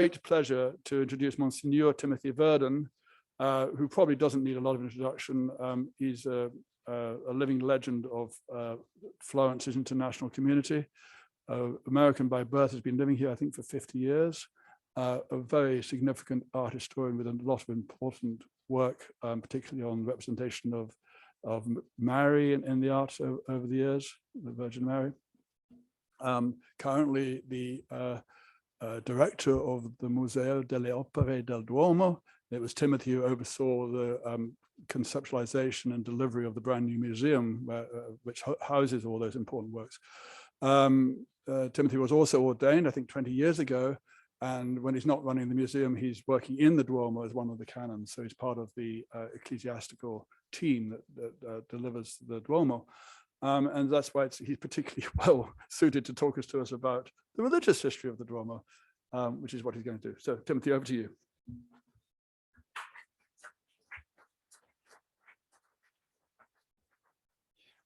great pleasure to introduce Monsignor Timothy Verdon, who probably doesn't need a lot of introduction. He's a living legend of Florence's international community. American by birth, has been living here, I think, for 50 years. A very significant art historian with a lot of important work, particularly on representation of Mary in the arts over the years, the Virgin Mary. Currently the director of the Museo delle Opere del Duomo. It was Timothy who oversaw the conceptualization and delivery of the brand new museum, which houses all those important works. Timothy was also ordained, I think, 20 years ago. And when he's not running the museum, he's working in the Duomo as one of the canons. So he's part of the ecclesiastical team that delivers the Duomo. And that's why he's particularly well suited to talk to us about the religious history of the Duomo, which is what he's going to do. So Timothy, over to you.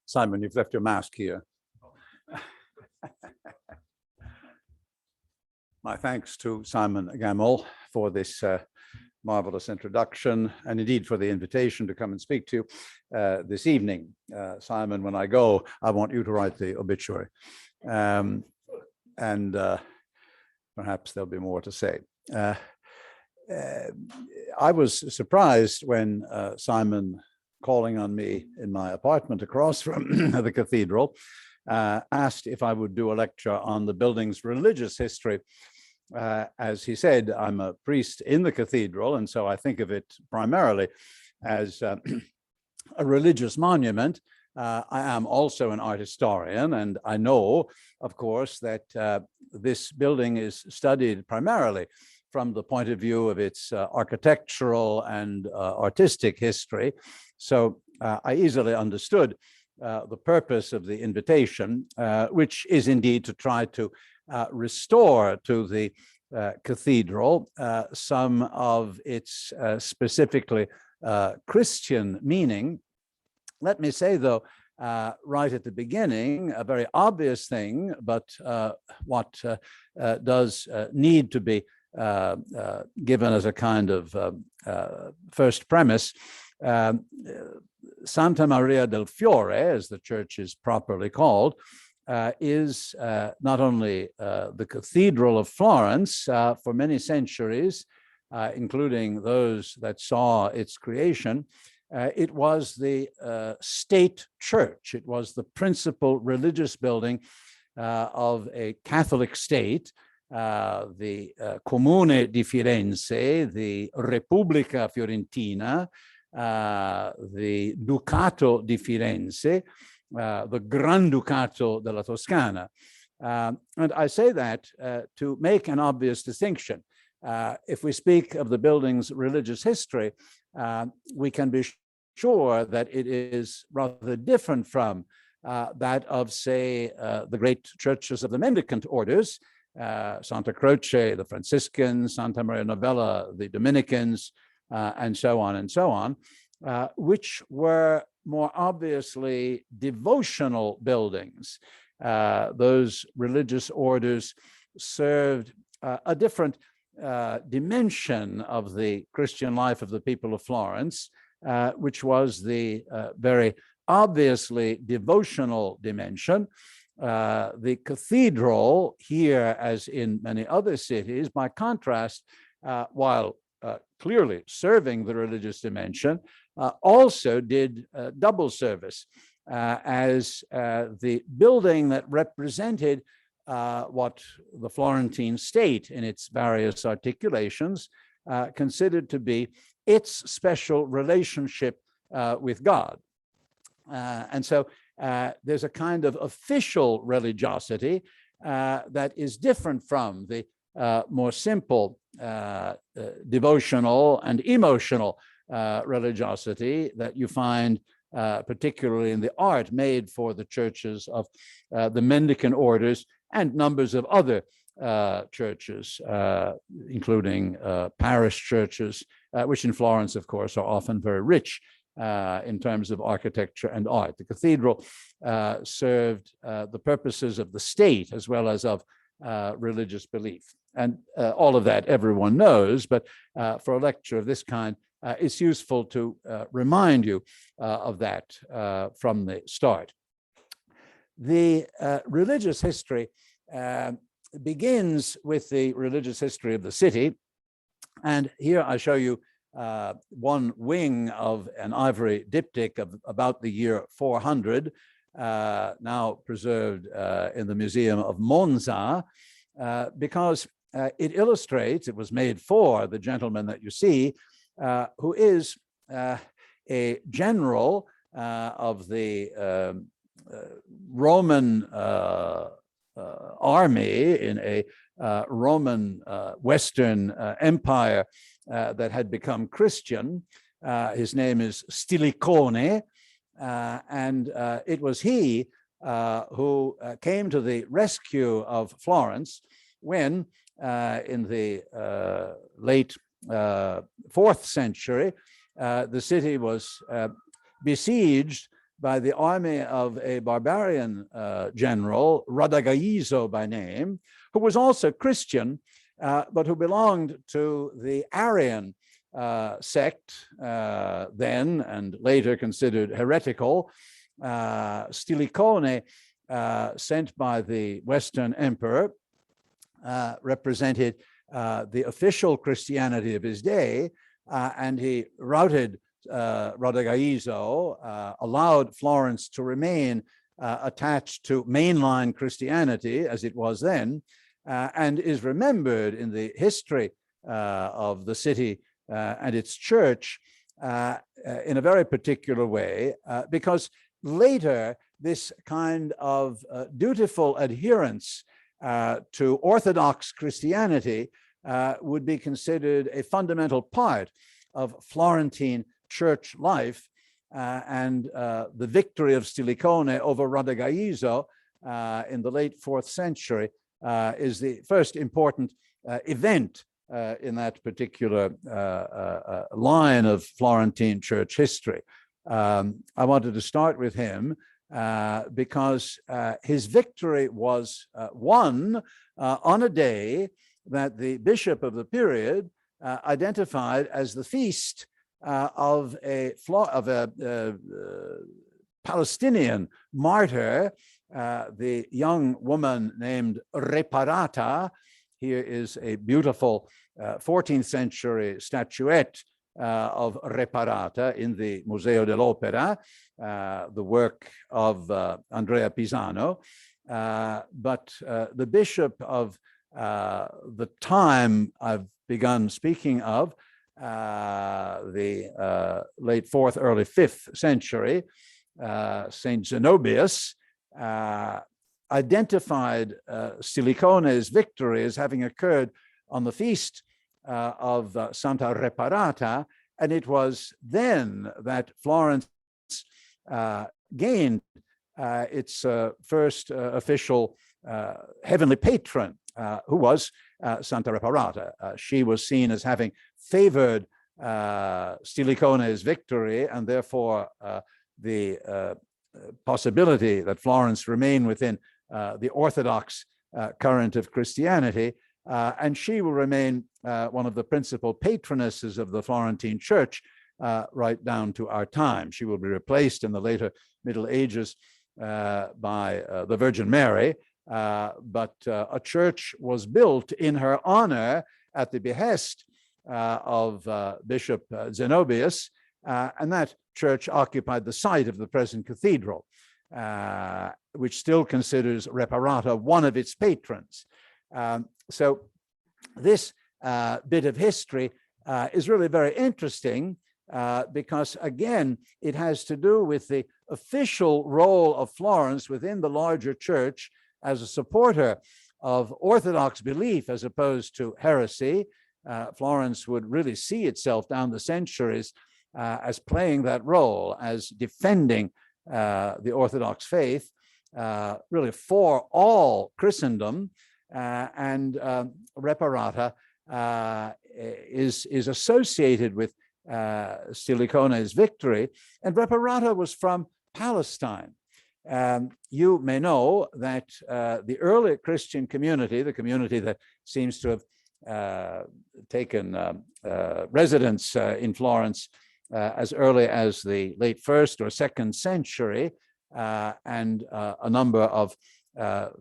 Simon, you've left your mask here. My thanks to Simon Gamble for this marvelous introduction, and indeed for the invitation to come and speak to you this evening. Simon, when I go, I want you to write the obituary. And perhaps there'll be more to say. I was surprised when Simon, calling on me in my apartment across from the cathedral, asked if I would do a lecture on the building's religious history. As he said, I'm a priest in the cathedral, and so I think of it primarily as a religious monument. I am also an art historian, and I know, of course, that this building is studied primarily from the point of view of its architectural and artistic history. So I easily understood the purpose of the invitation, which is indeed to try to restore to the cathedral some of its specifically Christian meaning. Let me say, though, right at the beginning, a very obvious thing, but what does need to be given as a kind of first premise. Santa Maria del Fiore, as the church is properly called, is not only the Cathedral of Florence for many centuries, including those that saw its creation. It was the state church. It was the principal religious building of a Catholic state, the Comune di Firenze, the Repubblica Fiorentina, the Ducato di Firenze, the Granducato della Toscana. And I say that to make an obvious distinction. If we speak of the building's religious history, we can be sure that it is rather different from that of, say, the great churches of the mendicant orders, Santa Croce, the Franciscans, Santa Maria Novella, the Dominicans, and so on, which were more obviously devotional buildings. Those religious orders served a different dimension of the Christian life of the people of Florence, which was the very obviously devotional dimension. The cathedral here, as in many other cities, by contrast, while clearly serving the religious dimension, also did double service as the building that represented what the Florentine state in its various articulations considered to be its special relationship with God. And so there's a kind of official religiosity that is different from the more simple devotional and emotional religiosity that you find particularly in the art made for the churches of the mendicant orders and numbers of other churches, including parish churches, which in Florence, of course, are often very rich in terms of architecture and art. The cathedral served the purposes of the state as well as of religious belief. And all of that everyone knows, but for a lecture of this kind, it's useful to remind you of that from the start. The religious history begins with the religious history of the city. And here I show you one wing of an ivory diptych of about the year 400, now preserved in the Museum of Monza, because it illustrates, it was made for the gentleman that you see, who is a general of the Roman army in a Roman Western Empire that had become Christian. His name is Stilicone, and it was he who came to the rescue of Florence when, in the late 4th century, the city was besieged by the army of a barbarian general, Radagaiso by name, who was also Christian, but who belonged to the Arian sect, then and later considered heretical. Stilicone, sent by the Western emperor, represented the official Christianity of his day, and he routed Radagaiso, allowed Florence to remain attached to mainline Christianity as it was then, and is remembered in the history of the city and its church in a very particular way, because later this kind of dutiful adherence to Orthodox Christianity would be considered a fundamental part of Florentine church life, and the victory of Stilicone over Radagaiso in the late 4th century is the first important event in that particular line of Florentine church history. I wanted to start with him because his victory was won on a day that the bishop of the period identified as the feast of a Palestinian martyr, the young woman named Reparata. Here is a beautiful 14th century statuette of Reparata in the Museo dell'Opera, the work of Andrea Pisano. But the bishop of the time I've begun speaking of, the late 4th, early 5th century, Saint Zenobius, identified Stilicone's victory as having occurred on the feast of Santa Reparata, and it was then that Florence gained its first official heavenly patron, who was Santa Reparata. She was seen as having favored Stilicone's victory, and therefore the possibility that Florence remain within the Orthodox current of Christianity, and she will remain one of the principal patronesses of the Florentine Church right down to our time. She will be replaced in the later Middle Ages by the Virgin Mary, but a church was built in her honor at the behest of Bishop Zenobius, and that church occupied the site of the present cathedral, which still considers Reparata one of its patrons. So this bit of history is really very interesting because, again, it has to do with the official role of Florence within the larger church as a supporter of Orthodox belief as opposed to heresy. Florence would really see itself down the centuries as playing that role, as defending the Orthodox faith, really for all Christendom, and Reparata is associated with Stilicone's victory, and Reparata was from Palestine. You may know that the early Christian community, the community that seems to have taken residence in Florence as early as the late 1st or 2nd century, and a number of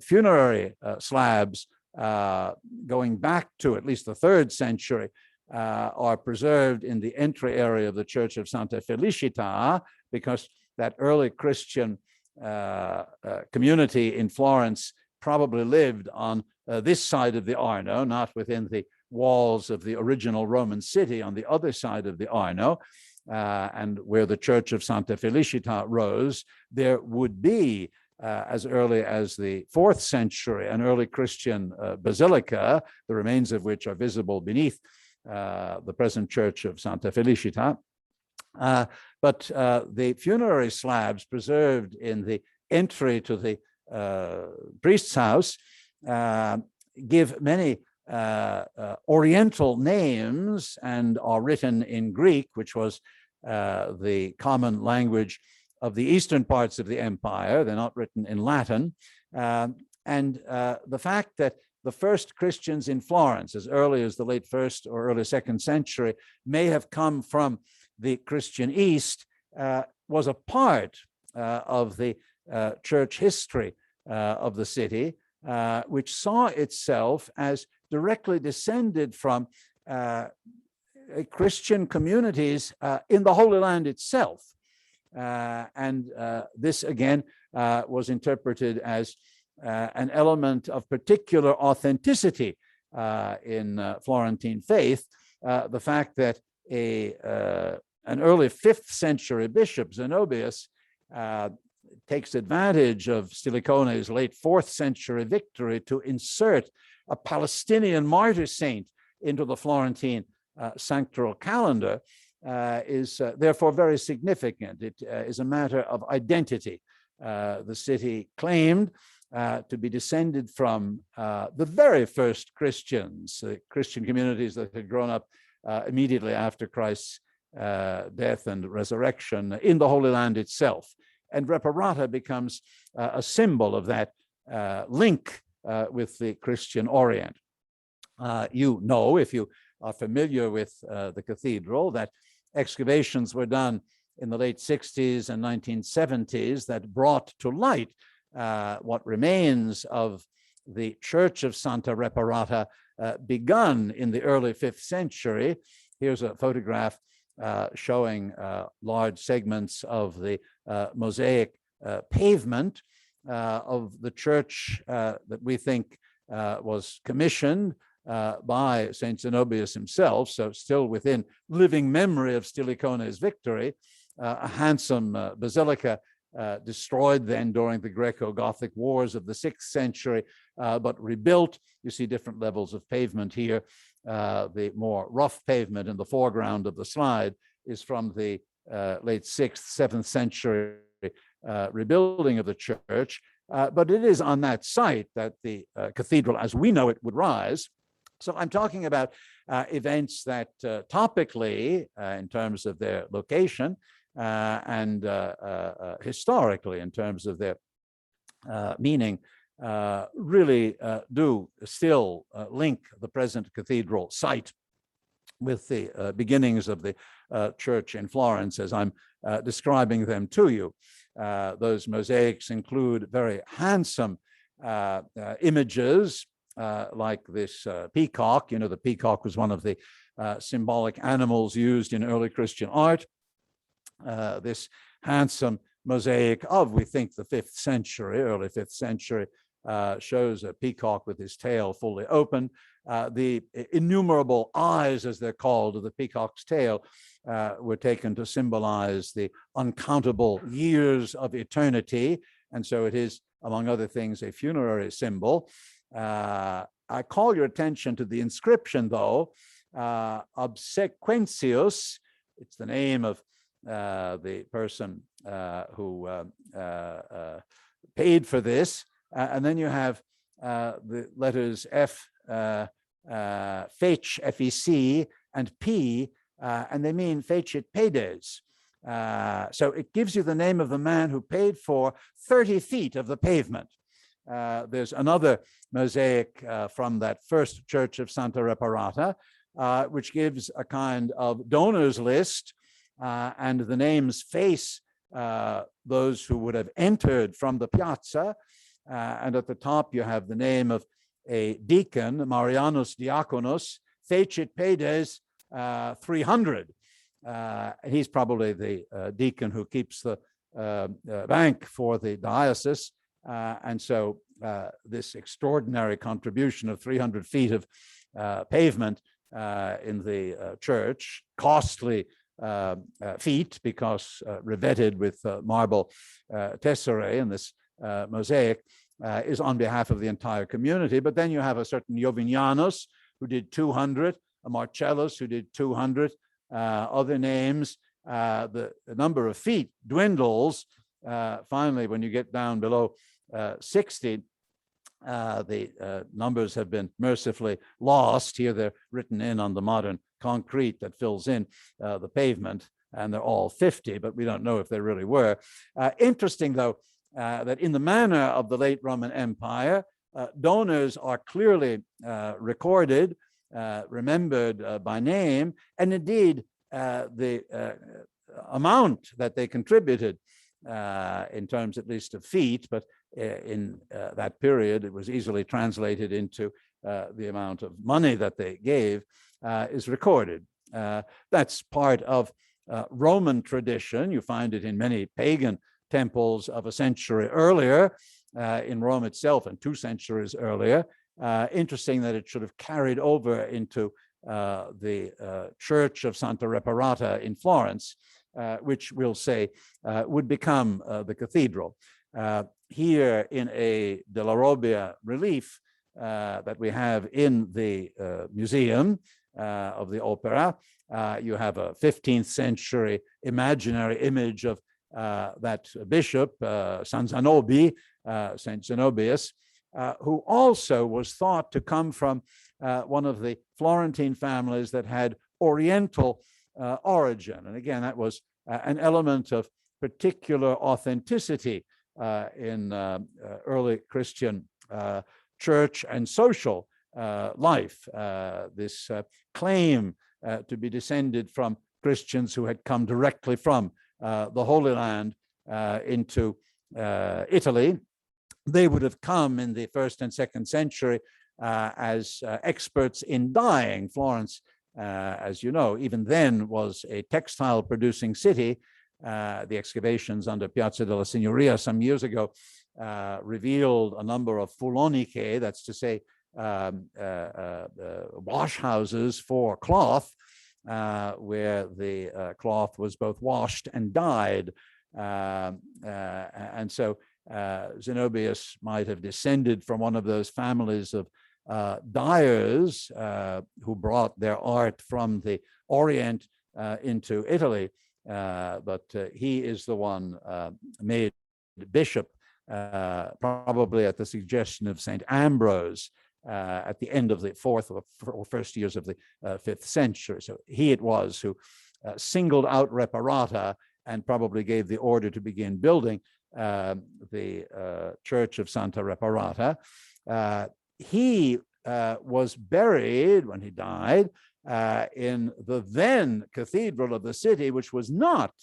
funerary slabs going back to at least the 3rd century are preserved in the entry area of the Church of Santa Felicita, because that early Christian community in Florence probably lived on this side of the Arno, not within the walls of the original Roman city, on the other side of the Arno. And where the Church of Santa Felicita rose, there would be, as early as the 4th century, an early Christian basilica, the remains of which are visible beneath the present Church of Santa Felicita. But the funerary slabs preserved in the entry to the priest's house give many Oriental names and are written in Greek, which was the common language of the eastern parts of the empire. They're not written in Latin. And the fact that the first Christians in Florence, as early as the late 1st or early 2nd century, may have come from the Christian East, was a part of the church history of the city, which saw itself as directly descended from Christian communities in the Holy Land itself. And this, again, was interpreted as an element of particular authenticity in Florentine faith, the fact that an early 5th century bishop, Zenobius, takes advantage of Stilichone's late 4th century victory to insert a Palestinian martyr saint into the Florentine sanctoral calendar, is therefore very significant. It is a matter of identity. The city claimed to be descended from the very first Christians, the Christian communities that had grown up immediately after Christ's death and resurrection in the Holy Land itself. And Reparata becomes a symbol of that link with the Christian Orient. You know, if you are familiar with the cathedral, that excavations were done in the late 60s and 1970s that brought to light what remains of the Church of Santa Reparata, begun in the early 5th century. Here's a photograph showing large segments of the mosaic pavement of the church that we think was commissioned by St. Zenobius himself, so still within living memory of Stilichone's victory, a handsome basilica destroyed then during the Greco-Gothic wars of the 6th century, but rebuilt. You see different levels of pavement here. The more rough pavement in the foreground of the slide is from the late 6th, 7th century rebuilding of the church. But it is on that site that the cathedral, as we know it, would rise. So I'm talking about events that topically, in terms of their location, and historically, in terms of their meaning, really do still link the present cathedral site with the beginnings of the church in Florence, as I'm describing them to you. Those mosaics include very handsome images like this peacock. You know, the peacock was one of the symbolic animals used in early Christian art. This handsome mosaic of, we think, the 5th century, early 5th century, shows a peacock with his tail fully open. The innumerable eyes, as they're called, of the peacock's tail were taken to symbolize the uncountable years of eternity. And so it is, among other things, a funerary symbol. I call your attention to the inscription, though, Obsequentius. It's the name of the person who paid for this. And then you have the letters F, fec, F-E-C, and P, and they mean fecit pedes. So it gives you the name of the man who paid for 30 feet of the pavement. there's another mosaic from that first church of Santa Reparata, which gives a kind of donors list, and the names face those who would have entered from the piazza. And at the top, you have the name of a deacon, Marianus Diaconus, fecit pedes 300. He's probably the deacon who keeps the bank for the diocese. And so this extraordinary contribution of 300 feet of pavement in the church, costly feet because revetted with marble tesserae in this mosaic, is on behalf of the entire community. But then you have a certain Jovinianus who did 200, a Marcellus who did 200, other names. The number of feet dwindles. Finally, when you get down below 60, the numbers have been mercifully lost. Here they're written in on the modern concrete that fills in the pavement, and they're all 50, but we don't know if they really were. Interesting, though, that in the manner of the late Roman Empire, donors are clearly recorded, remembered by name, and indeed the amount that they contributed in terms at least of feet, but in that period it was easily translated into the amount of money that they gave, is recorded. That's part of Roman tradition. You find it in many pagan temples of a century earlier, in Rome itself, and 2 centuries earlier. Interesting that it should have carried over into the Church of Santa Reparata in Florence, which we'll say would become the cathedral. Here in a Della Robbia relief that we have in the museum of the opera, you have a 15th century imaginary image of that bishop, San Zanobi, Saint Zenobius, who also was thought to come from one of the Florentine families that had Oriental origin. And again, that was an element of particular authenticity in early Christian church and social life. This claim to be descended from Christians who had come directly from the Holy Land into Italy. They would have come in the 1st and 2nd century as experts in dyeing. Florence, as you know, even then was a textile producing city. The excavations under Piazza della Signoria some years ago revealed a number of fuloniche, that's to say wash houses for cloth, where the cloth was both washed and dyed. And so Zenobius might have descended from one of those families of dyers who brought their art from the Orient into Italy. But he is the one made bishop, probably at the suggestion of St. Ambrose, at the end of the 4th or first years of the 5th century. So he it was who singled out Reparata and probably gave the order to begin building the Church of Santa Reparata. He was buried when he died in the then cathedral of the city, which was not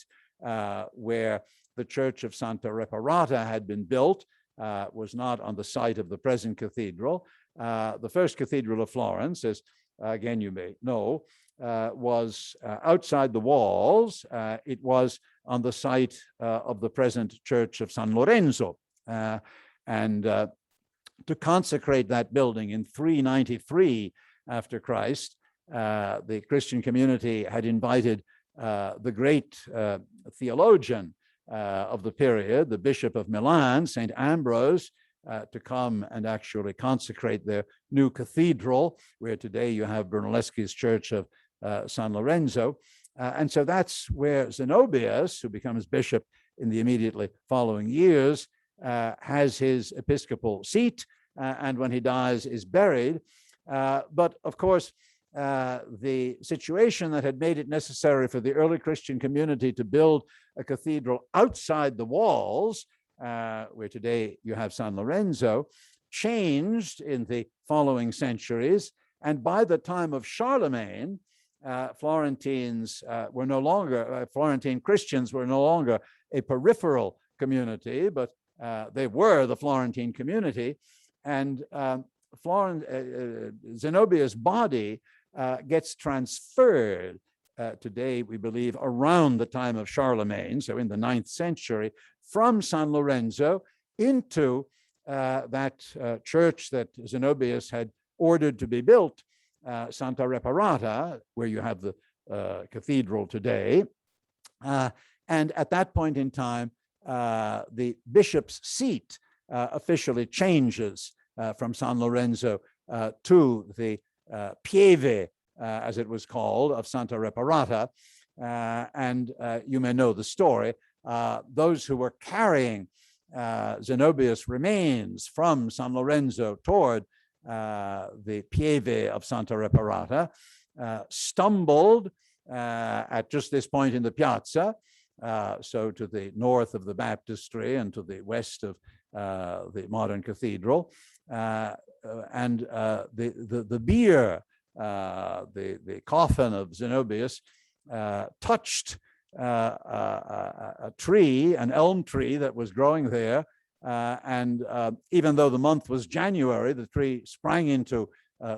where the Church of Santa Reparata had been built, was not on the site of the present cathedral. The first cathedral of Florence, as again you may know, was outside the walls. It was on the site of the present Church of San Lorenzo. And to consecrate that building in 393 after Christ, the Christian community had invited the great theologian of the period, the Bishop of Milan, St. Ambrose, to come and actually consecrate their new cathedral, where today you have Brunelleschi's Church of San Lorenzo. And so that's where Zenobius, who becomes bishop in the immediately following years, has his episcopal seat, and when he dies is buried. But of course, the situation that had made it necessary for the early Christian community to build a cathedral outside the walls where today you have San Lorenzo, changed in the following centuries. And by the time of Charlemagne, Florentine Christians were no longer a peripheral community, but they were the Florentine community. And Zenobia's body gets transferred today, we believe, around the time of Charlemagne, so in the 9th century, from San Lorenzo into that church that Zenobius had ordered to be built, Santa Reparata, where you have the cathedral today. And at that point in time, the bishop's seat officially changes from San Lorenzo to the Pieve, as it was called, of Santa Reparata. And you may know the story. Those who were carrying Zenobius' remains from San Lorenzo toward the Pieve of Santa Reparata stumbled at just this point in the piazza, so to the north of the baptistry and to the west of the modern cathedral. And the bier, the coffin of Zenobius, touched a tree, an elm tree that was growing there. And even though the month was January, the tree sprang into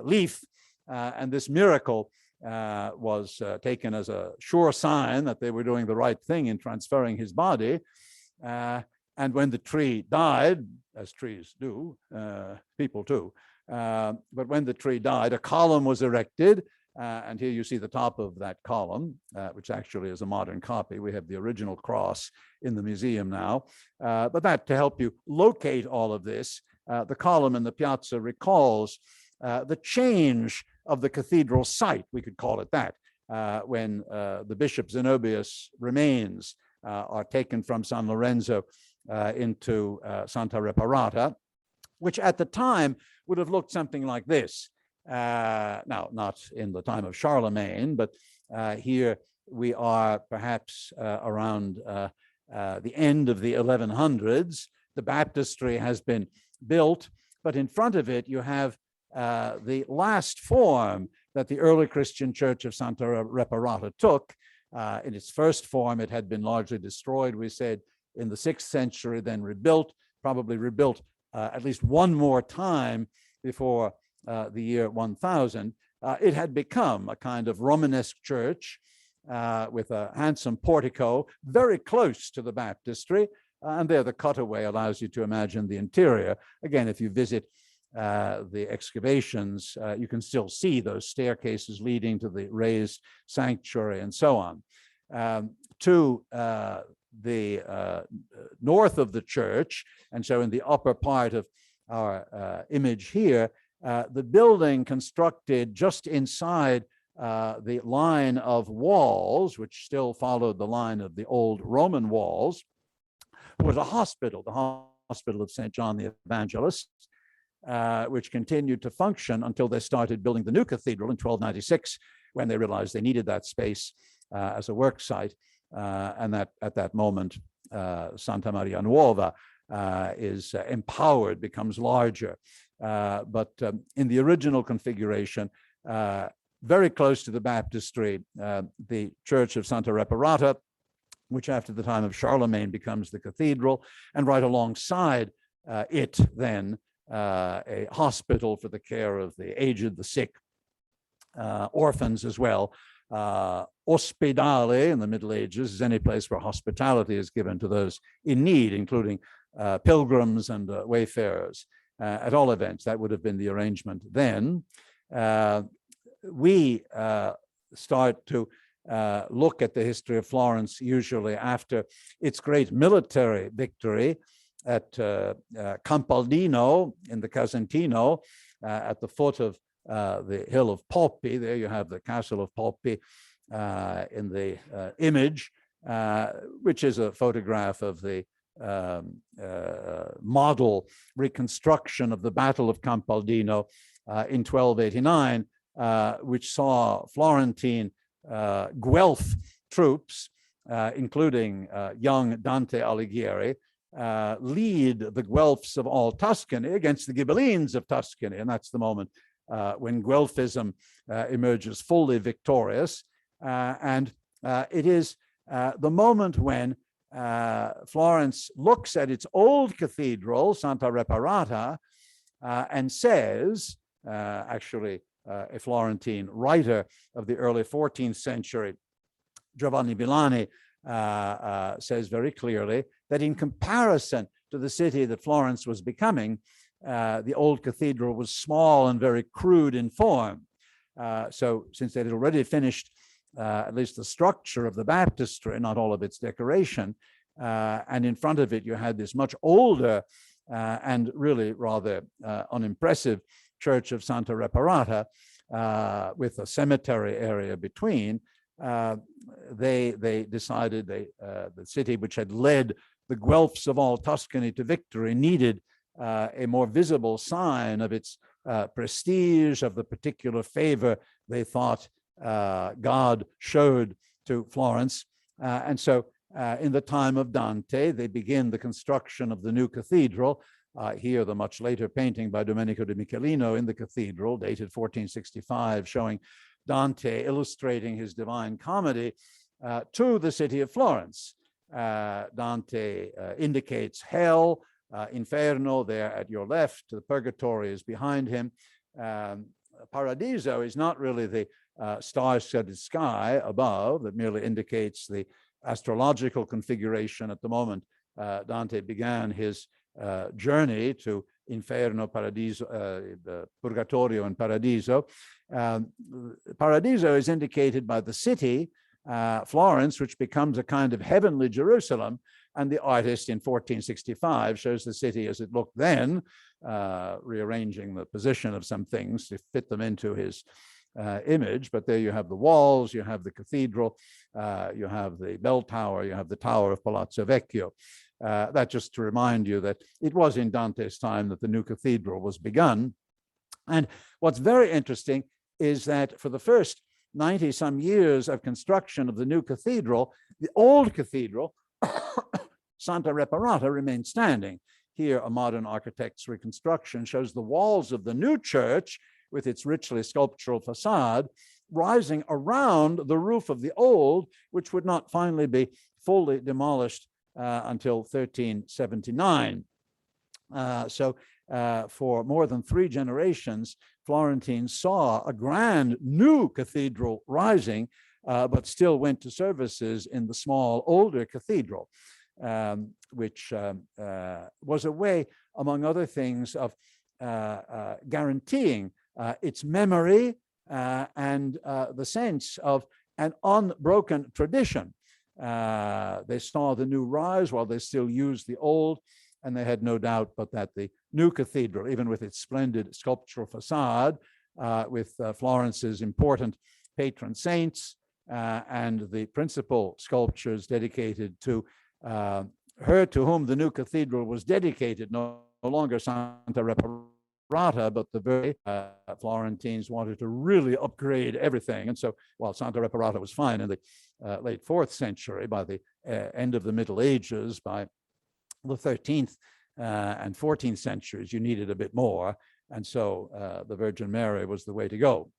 leaf. And this miracle was taken as a sure sign that they were doing the right thing in transferring his body. And when the tree died, as trees do, people too, but when the tree died, a column was erected. And here you see the top of that column, which actually is a modern copy. We have the original cross in the museum now. But that, to help you locate all of this, the column in the piazza recalls the change of the cathedral site, we could call it that, when the Bishop Zenobius' remains are taken from San Lorenzo into Santa Reparata, which at the time would have looked something like this. Now, not in the time of Charlemagne, but here we are perhaps around the end of the 1100s. The baptistry has been built, but in front of it you have the last form that the early Christian church of Santa Reparata took. In its first form, it had been largely destroyed, we said, in the 6th century, then rebuilt, probably rebuilt at least one more time before the year 1000. It had become a kind of Romanesque church with a handsome portico very close to the baptistry. And there the cutaway allows you to imagine the interior. Again, if you visit the excavations, you can still see those staircases leading to the raised sanctuary and so on. To the north of the church, and so in the upper part of our image here, the building constructed just inside the line of walls, which still followed the line of the old Roman walls, was a hospital, the Hospital of St. John the Evangelist, which continued to function until they started building the new cathedral in 1296, when they realized they needed that space as a work site. And that at that moment, Santa Maria Nuova is empowered, becomes larger. But in the original configuration, very close to the baptistry, the Church of Santa Reparata, which after the time of Charlemagne becomes the cathedral, and right alongside it then a hospital for the care of the aged, the sick, orphans as well. Ospedale in the Middle Ages is any place where hospitality is given to those in need, including pilgrims and wayfarers. At all events, that would have been the arrangement then. We start to look at the history of Florence usually after its great military victory at Campaldino in the Casentino, at the foot of the hill of Poppi. There you have the castle of Poppi in the image, which is a photograph of the model reconstruction of the Battle of Campaldino in 1289, which saw Florentine Guelph troops, including young Dante Alighieri, lead the Guelphs of all Tuscany against the Ghibellines of Tuscany. And that's the moment when Guelphism emerges fully victorious. And it is the moment when Florence looks at its old cathedral, Santa Reparata, and says, actually, a Florentine writer of the early 14th century, Giovanni Villani, says very clearly that in comparison to the city that Florence was becoming, the old cathedral was small and very crude in form. So since they had already finished at least the structure of the baptistry, not all of its decoration, and in front of it you had this much older and really rather unimpressive church of Santa Reparata with a cemetery area between, they decided the city, which had led the Guelphs of all Tuscany to victory, needed a more visible sign of its prestige, of the particular favor they thought God showed to Florence. And so in the time of Dante, they begin the construction of the new cathedral. Here, the much later painting by Domenico de Michelino in the cathedral, dated 1465, showing Dante illustrating his Divine Comedy to the city of Florence. Dante indicates hell, Inferno there at your left, the purgatory is behind him. Paradiso is not really the star-studded sky above, that merely indicates the astrological configuration at the moment Dante began his journey to Inferno, Paradiso, Purgatorio and Paradiso. Paradiso is indicated by the city, Florence, which becomes a kind of heavenly Jerusalem, and the artist in 1465 shows the city as it looked then, rearranging the position of some things to fit them into his image. But there you have the walls, you have the cathedral, you have the bell tower, you have the tower of Palazzo Vecchio. That just to remind you that it was in Dante's time that the new cathedral was begun. And what's very interesting is that for the first 90-some years of construction of the new cathedral, the old cathedral, Santa Reparata, remained standing. Here, a modern architect's reconstruction shows the walls of the new church with its richly sculptural facade rising around the roof of the old, which would not finally be fully demolished until 1379. So for more than 3 generations, Florentines saw a grand new cathedral rising, but still went to services in the small older cathedral, which was a way, among other things, of guaranteeing its memory and the sense of an unbroken tradition. They saw the new rise while they still used the old, and they had no doubt but that the new cathedral, even with its splendid sculptural facade, with Florence's important patron saints and the principal sculptures dedicated to her to whom the new cathedral was dedicated, no longer Santa Reparata, but the very Florentines wanted to really upgrade everything. And so while Santa Reparata was fine in the late 4th century, by the end of the Middle Ages, by the 13th and 14th centuries, you needed a bit more. And so the Virgin Mary was the way to go.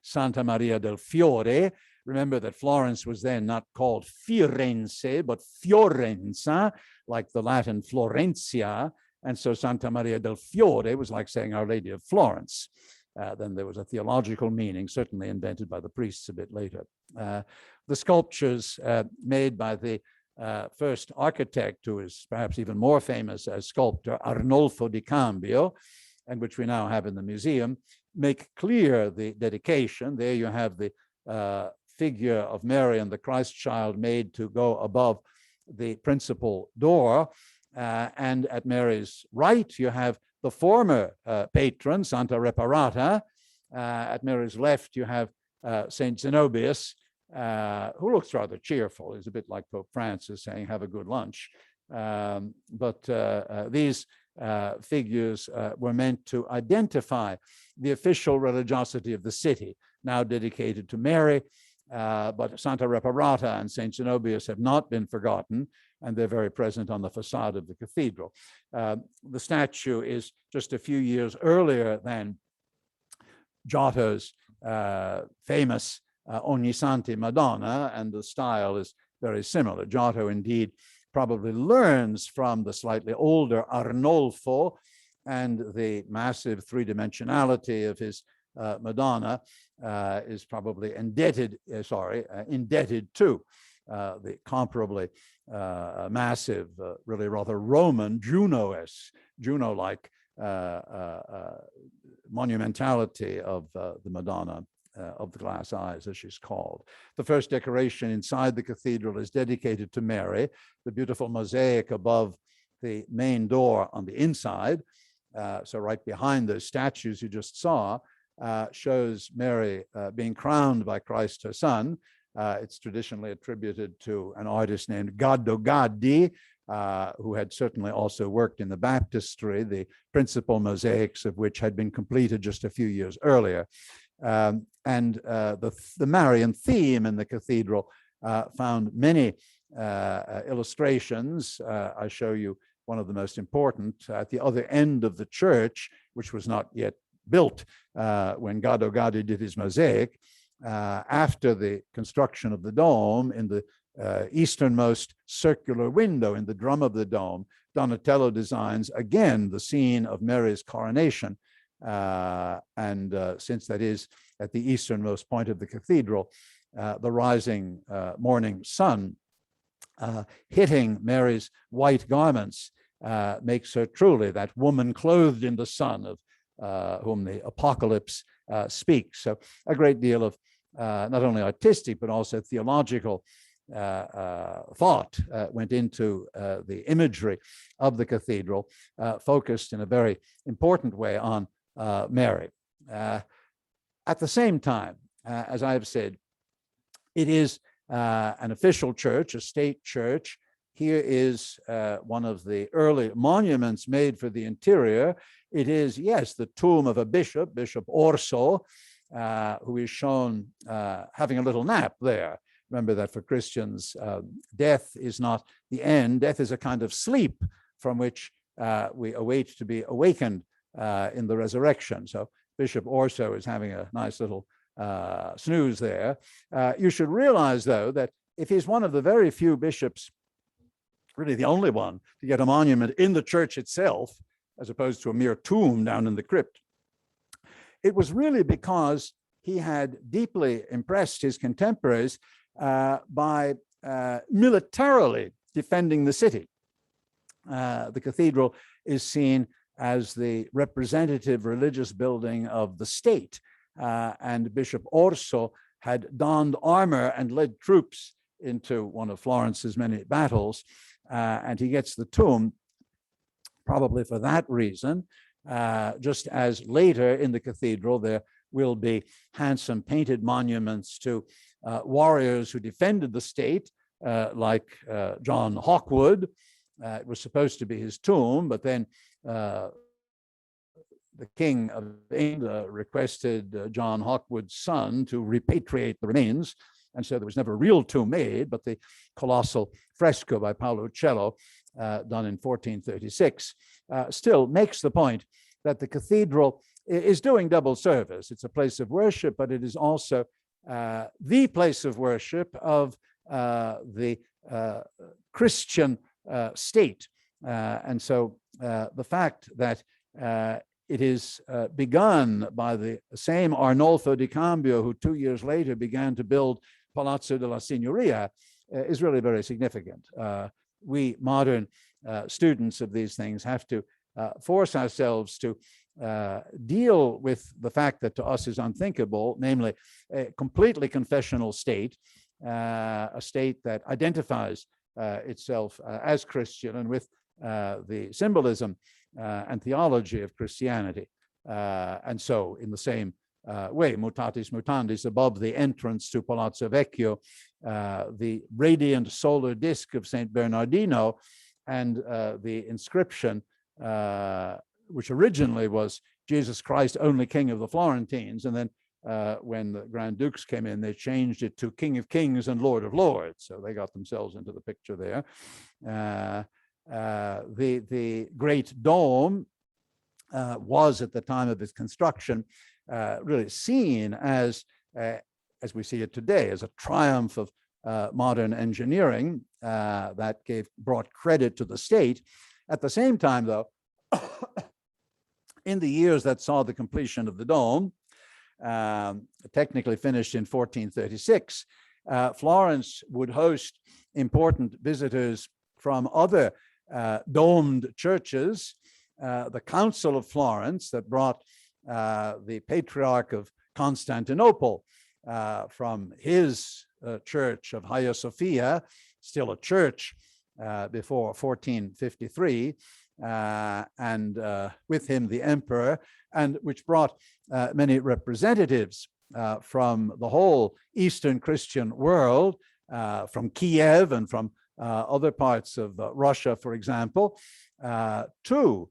Santa Maria del Fiore, remember that Florence was then not called Firenze, but Fiorenza, like the Latin Florentia. And so Santa Maria del Fiore was like saying Our Lady of Florence. Then there was a theological meaning, certainly invented by the priests a bit later. The sculptures made by the first architect, who is perhaps even more famous as sculptor, Arnolfo di Cambio, and which we now have in the museum, make clear the dedication. There you have the figure of Mary and the Christ child made to go above the principal door. And at Mary's right, you have the former patron, Santa Reparata. At Mary's left, you have Saint Zenobius, who looks rather cheerful. He's a bit like Pope Francis saying, have a good lunch. But these figures were meant to identify the official religiosity of the city, now dedicated to Mary. But Santa Reparata and Saint Zenobius have not been forgotten. and they're very present on the facade of the cathedral. The statue is just a few years earlier than Giotto's famous Ognissanti Madonna, and the style is very similar. Giotto indeed probably learns from the slightly older Arnolfo, and the massive three-dimensionality of his Madonna is probably indebted to the comparably massive, really rather Roman Juno-like monumentality of the Madonna of the glass eyes, as she's called. The first decoration inside the cathedral is dedicated to Mary. The beautiful mosaic above the main door on the inside, so right behind those statues you just saw, shows Mary being crowned by Christ her son. It's traditionally attributed to an artist named Gaddo Gaddi, who had certainly also worked in the baptistry, the principal mosaics of which had been completed just a few years earlier. The Marian theme in the cathedral found many illustrations. I show you one of the most important at the other end of the church, which was not yet built when Gaddo Gaddi did his mosaic. After the construction of the dome, in the easternmost circular window in the drum of the dome, Donatello designs again the scene of Mary's coronation. Since that is at the easternmost point of the cathedral, the rising morning sun hitting Mary's white garments makes her truly that woman clothed in the sun of whom the apocalypse speaks. So a great deal of not only artistic but also theological thought went into the imagery of the cathedral, focused in a very important way on Mary. At the same time, as I have said, it is an official church, a state church. Here is one of the early monuments made for the interior. It is, yes, the tomb of a bishop, Bishop Orso, who is shown having a little nap there. Remember that for Christians, death is not the end. Death is a kind of sleep from which we await to be awakened in the resurrection. So Bishop Orso is having a nice little snooze there. You should realize, though, that if he's one of the very few bishops, really the only one, to get a monument in the church itself, as opposed to a mere tomb down in the crypt, it was really because he had deeply impressed his contemporaries by militarily defending the city. The cathedral is seen as the representative religious building of the state, and Bishop Orso had donned armor and led troops into one of Florence's many battles, and he gets the tomb probably for that reason, just as later in the cathedral there will be handsome painted monuments to warriors who defended the state, like John Hawkwood. It was supposed to be his tomb, but then the King of England requested John Hawkwood's son to repatriate the remains, and so there was never a real tomb made, but the colossal fresco by Paolo Cello, done in 1436, still makes the point that the cathedral is doing double service. It's a place of worship, but it is also the place of worship of the Christian state. And so the fact that it is begun by the same Arnolfo di Cambio who 2 years later began to build Palazzo della Signoria is really very significant. We modern students of these things have to force ourselves to deal with the fact that to us is unthinkable, namely a completely confessional state, a state that identifies itself as Christian and with the symbolism and theology of Christianity. And so in the same way, mutatis mutandis, above the entrance to Palazzo Vecchio, the radiant solar disk of St. Bernardino and the inscription, which originally was Jesus Christ, only King of the Florentines, and then when the Grand Dukes came in, they changed it to King of Kings and Lord of Lords. So they got themselves into the picture there. The Great Dome was, at the time of its construction, really seen as we see it today, as a triumph of modern engineering that brought credit to the state. At the same time, though, in the years that saw the completion of the dome, technically finished in 1436, Florence would host important visitors from other domed churches. The Council of Florence that brought the Patriarch of Constantinople from his church of Hagia Sophia, still a church before 1453, and with him the emperor, and which brought many representatives from the whole Eastern Christian world, from Kiev and from other parts of Russia, for example, to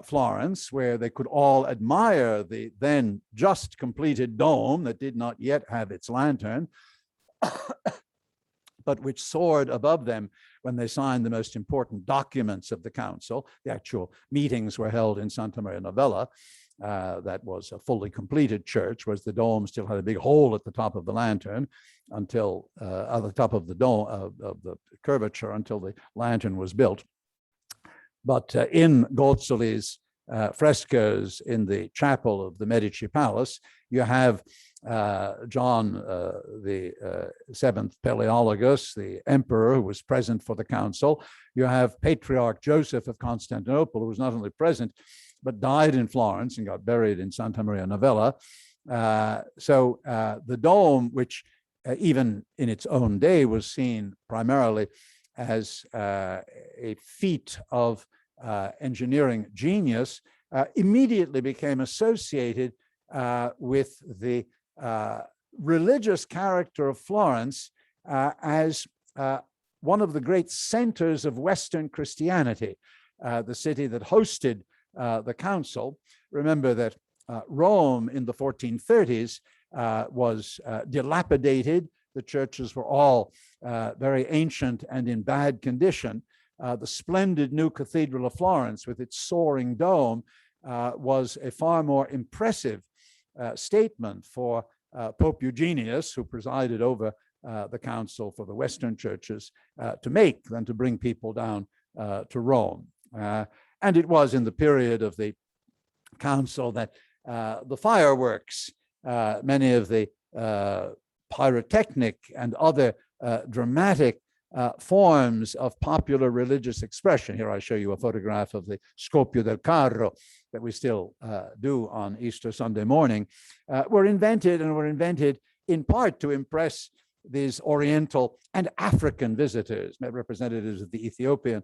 Florence, where they could all admire the then just completed dome that did not yet have its lantern, but which soared above them when they signed the most important documents of the council. The actual meetings were held in Santa Maria Novella. That was a fully completed church, whereas the dome still had a big hole at the top of the lantern until, at the top of the dome, of the curvature, until the lantern was built. But in Gozzoli's frescoes in the chapel of the Medici Palace, you have John the seventh Palaeologus, the emperor who was present for the council. You have Patriarch Joseph of Constantinople, who was not only present, but died in Florence and got buried in Santa Maria Novella. So the dome, which even in its own day was seen primarily as a feat of engineering genius, immediately became associated with the religious character of Florence as one of the great centers of Western Christianity, the city that hosted the council. Remember that Rome in the 1430s was dilapidated. The churches were all very ancient and in bad condition. The splendid new Cathedral of Florence with its soaring dome was a far more impressive statement for Pope Eugenius, who presided over the council for the Western churches, to make than to bring people down to Rome. And it was in the period of the council that the fireworks, many of the pyrotechnic and other dramatic forms of popular religious expression. Here I show you a photograph of the Scoppio del Carro that we still do on Easter Sunday morning, were invented, and were invented in part to impress these Oriental and African visitors. Representatives of the Ethiopian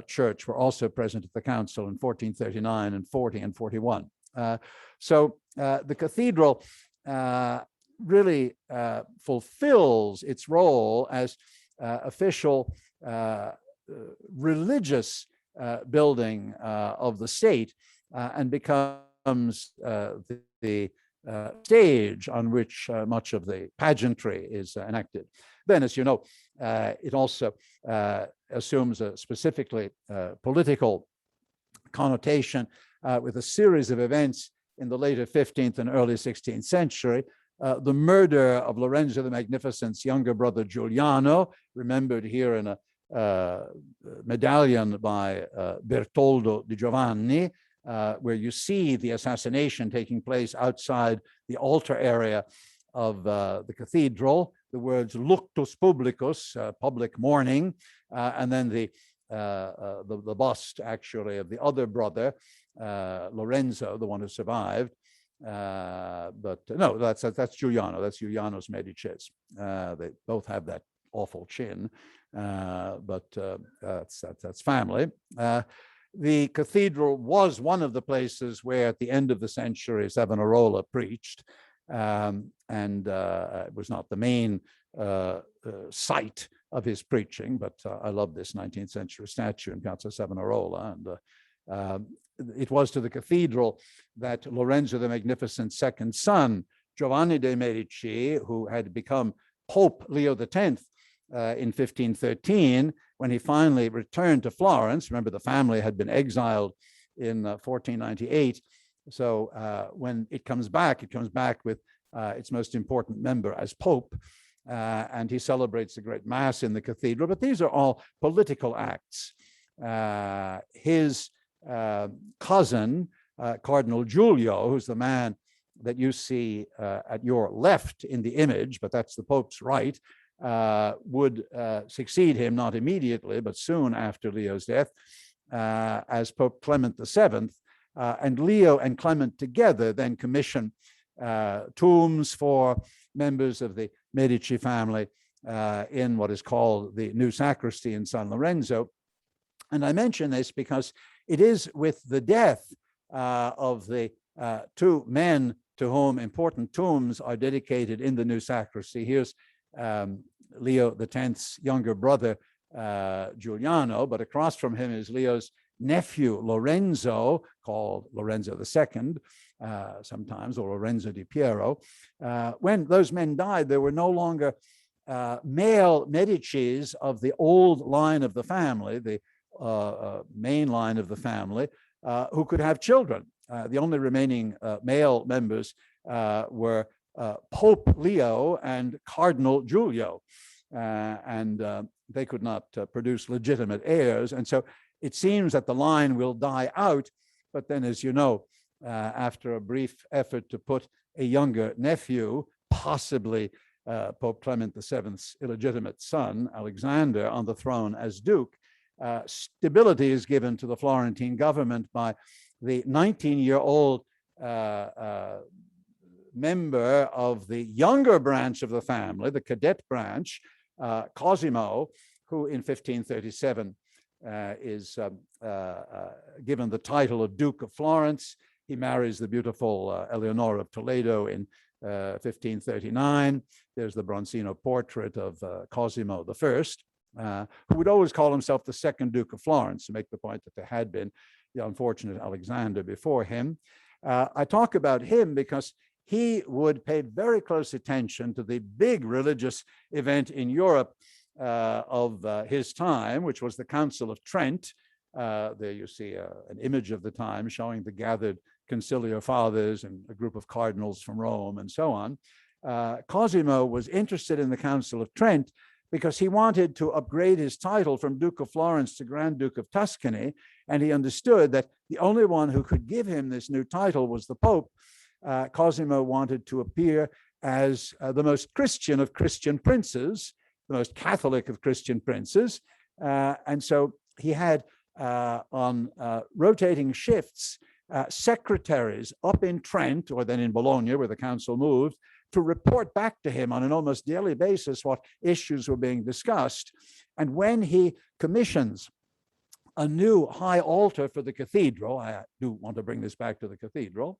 church were also present at the council in 1439 and 40 and 41. So the cathedral really fulfills its role as official religious building of the state, and becomes the stage on which much of the pageantry is enacted. Then, as you know, it also assumes a specifically political connotation with a series of events in the later 15th and early 16th century. The murder of Lorenzo the Magnificent's younger brother Giuliano, remembered here in a medallion by Bertoldo di Giovanni, where you see the assassination taking place outside the altar area of the cathedral. The words "luctus publicus," public mourning, and then the bust actually of the other brother, Lorenzo, the one who survived. But no, that's Giuliano. That's Giuliano's Medicis. They both have that awful chin, but that's family. The cathedral was one of the places where, at the end of the century, Savonarola preached, and it was not the main site of his preaching, but I love this 19th century statue in Piazza Savonarola, and it was to the cathedral that Lorenzo the Magnificent's second son Giovanni de' Medici, who had become Pope Leo X in 1513, when he finally returned to Florence. Remember, the family had been exiled in 1498. So when it comes back with its most important member as Pope, and he celebrates the great Mass in the cathedral. But these are all political acts. His cousin, Cardinal Giulio, who's the man that you see at your left in the image, but that's the Pope's right, would succeed him, not immediately, but soon after Leo's death, as Pope Clement VII. And Leo and Clement together then commission tombs for members of the Medici family in what is called the New Sacristy in San Lorenzo. And I mention this because it is with the death of the two men to whom important tombs are dedicated in the New Sacristy. Here's Leo X's younger brother, Giuliano, but across from him is Leo's nephew, Lorenzo, called Lorenzo II, sometimes, or Lorenzo di Piero. When those men died, there were no longer male Medicis of the old line of the family, the main line of the family, who could have children. The only remaining male members were Pope Leo and Cardinal Giulio, and they could not produce legitimate heirs. And so it seems that the line will die out, but then, as you know, after a brief effort to put a younger nephew, possibly Pope Clement VII's illegitimate son, Alexander, on the throne as Duke, stability is given to the Florentine government by the 19-year-old member of the younger branch of the family, the cadet branch, Cosimo, who in 1537 is given the title of Duke of Florence. He marries the beautiful Eleonora of Toledo in 1539. There's the Bronzino portrait of Cosimo I, who would always call himself the second Duke of Florence, to make the point that there had been the unfortunate Alexander before him. I talk about him because he would pay very close attention to the big religious event in Europe of his time, which was the Council of Trent. There you see an image of the time showing the gathered conciliar fathers and a group of cardinals from Rome and so on. Cosimo was interested in the Council of Trent because he wanted to upgrade his title from Duke of Florence to Grand Duke of Tuscany, and he understood that the only one who could give him this new title was the Pope. Cosimo wanted to appear as the most Christian of Christian princes, the most Catholic of Christian princes, and so he had on rotating shifts secretaries up in Trent, or then in Bologna, where the council moved, to report back to him on an almost daily basis what issues were being discussed. And when he commissions a new high altar for the cathedral, I do want to bring this back to the cathedral.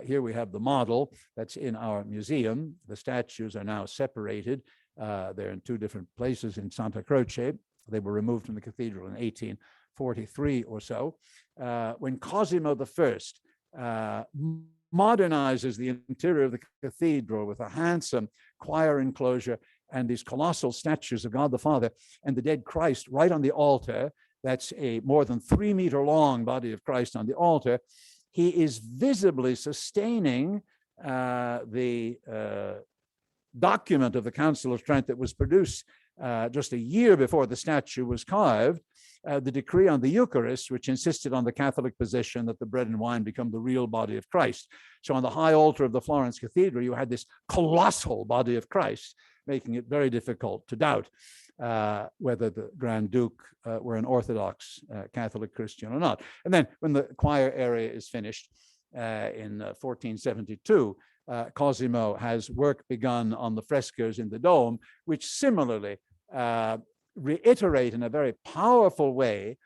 Here we have the model that's in our museum. The statues are now separated. They're in two different places in Santa Croce. They were removed from the cathedral in 1843 or so. When Cosimo I modernizes the interior of the cathedral with a handsome choir enclosure and these colossal statues of God the Father and the dead Christ right on the altar, that's a more than 3 meter long body of Christ on the altar, he is visibly sustaining the document of the Council of Trent that was produced just a year before the statue was carved, the decree on the Eucharist, which insisted on the Catholic position that the bread and wine become the real body of Christ. So on the high altar of the Florence Cathedral, you had this colossal body of Christ, making it very difficult to doubt whether the Grand Duke were an Orthodox Catholic Christian or not. And then when the choir area is finished in 1472, Cosimo has work begun on the frescoes in the dome, which similarly reiterate in a very powerful way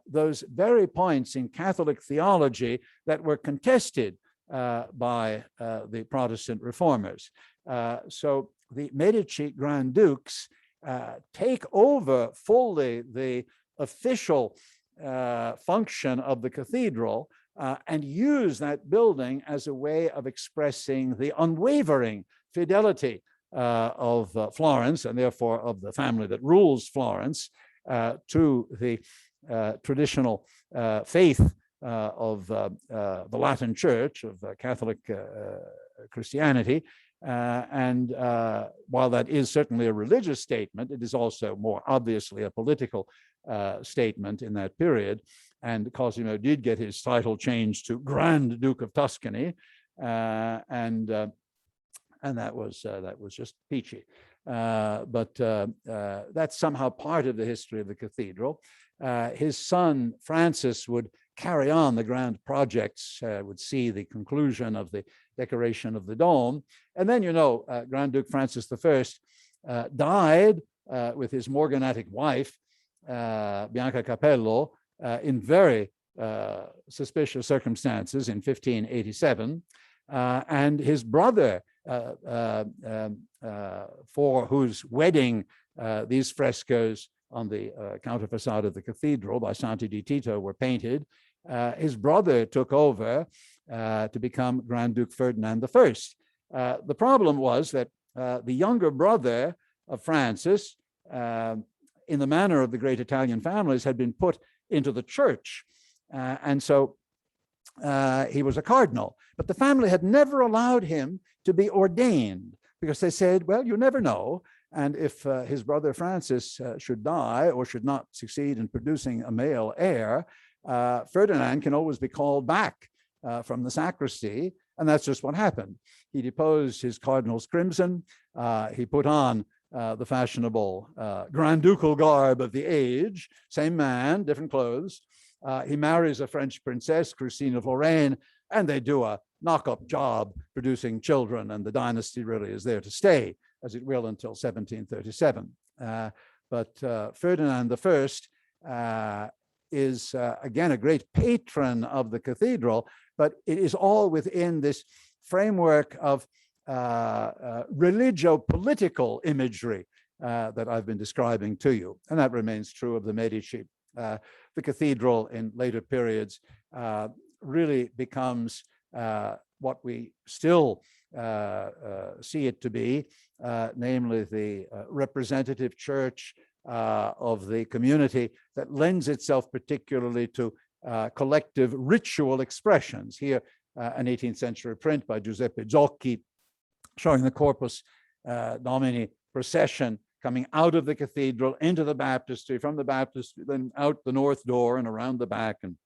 those very points in Catholic theology that were contested by the Protestant reformers. So the Medici Grand Dukes take over fully the official function of the cathedral and use that building as a way of expressing the unwavering fidelity of Florence, and therefore of the family that rules Florence, to the traditional faith of the Latin Church, of Catholic Christianity. And while that is certainly a religious statement, it is also more obviously a political statement in that period. And Cosimo did get his title changed to Grand Duke of Tuscany, and that was just peachy. But that's somehow part of the history of the cathedral. His son Francis would carry on the grand projects, would see the conclusion of the decoration of the dome. And then, you know, Grand Duke Francis I died with his morganatic wife, Bianca Capello, in very suspicious circumstances in 1587. And his brother, for whose wedding these frescoes on the counter facade of the cathedral by Santi di Tito were painted, his brother took over to become Grand Duke Ferdinand I. The problem was that the younger brother of Francis, in the manner of the great Italian families, had been put into the church. And so he was a cardinal. But the family had never allowed him to be ordained because they said, well, you never know. And if his brother Francis should die or should not succeed in producing a male heir, Ferdinand can always be called back from the sacristy. And that's just what happened. He deposed his cardinal's crimson. He put on the fashionable Grand Ducal garb of the age, same man, different clothes. He marries a French princess, Christine of Lorraine, and they do a knock-up job producing children, and the dynasty really is there to stay, as it will until 1737. But Ferdinand I is, again, a great patron of the cathedral, but it is all within this framework of religio-political imagery that I've been describing to you, and that remains true of the Medici. The cathedral in later periods really becomes what we still see it to be, namely the representative church of the community that lends itself particularly to collective ritual expressions. Here, an 18th century print by Giuseppe Zocchi showing the Corpus Domini procession coming out of the cathedral into the baptistry, from the baptistry, then out the north door and around the back. And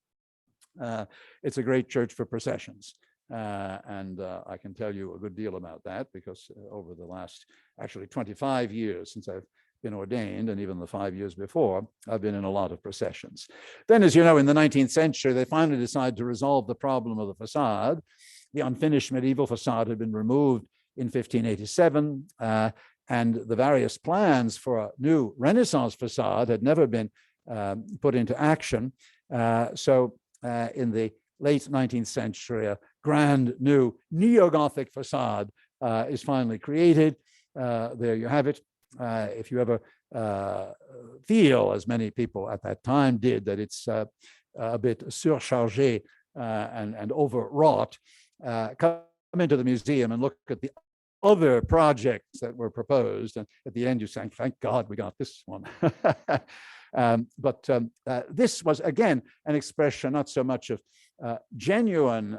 it's a great church for processions. And I can tell you a good deal about that because over the last actually 25 years since I've been ordained, and even the 5 years before, I've been in a lot of processions. Then, as you know, in the 19th century, they finally decided to resolve the problem of the facade. The unfinished medieval facade had been removed in 1587, and the various plans for a new Renaissance facade had never been put into action. So in the late 19th century, a grand new neo-Gothic facade is finally created. There you have it. If you ever feel, as many people at that time did, that it's a bit surchargé and overwrought, come into the museum and look at the other projects that were proposed. And at the end, you say, thank God we got this one. But this was, again, an expression not so much of genuine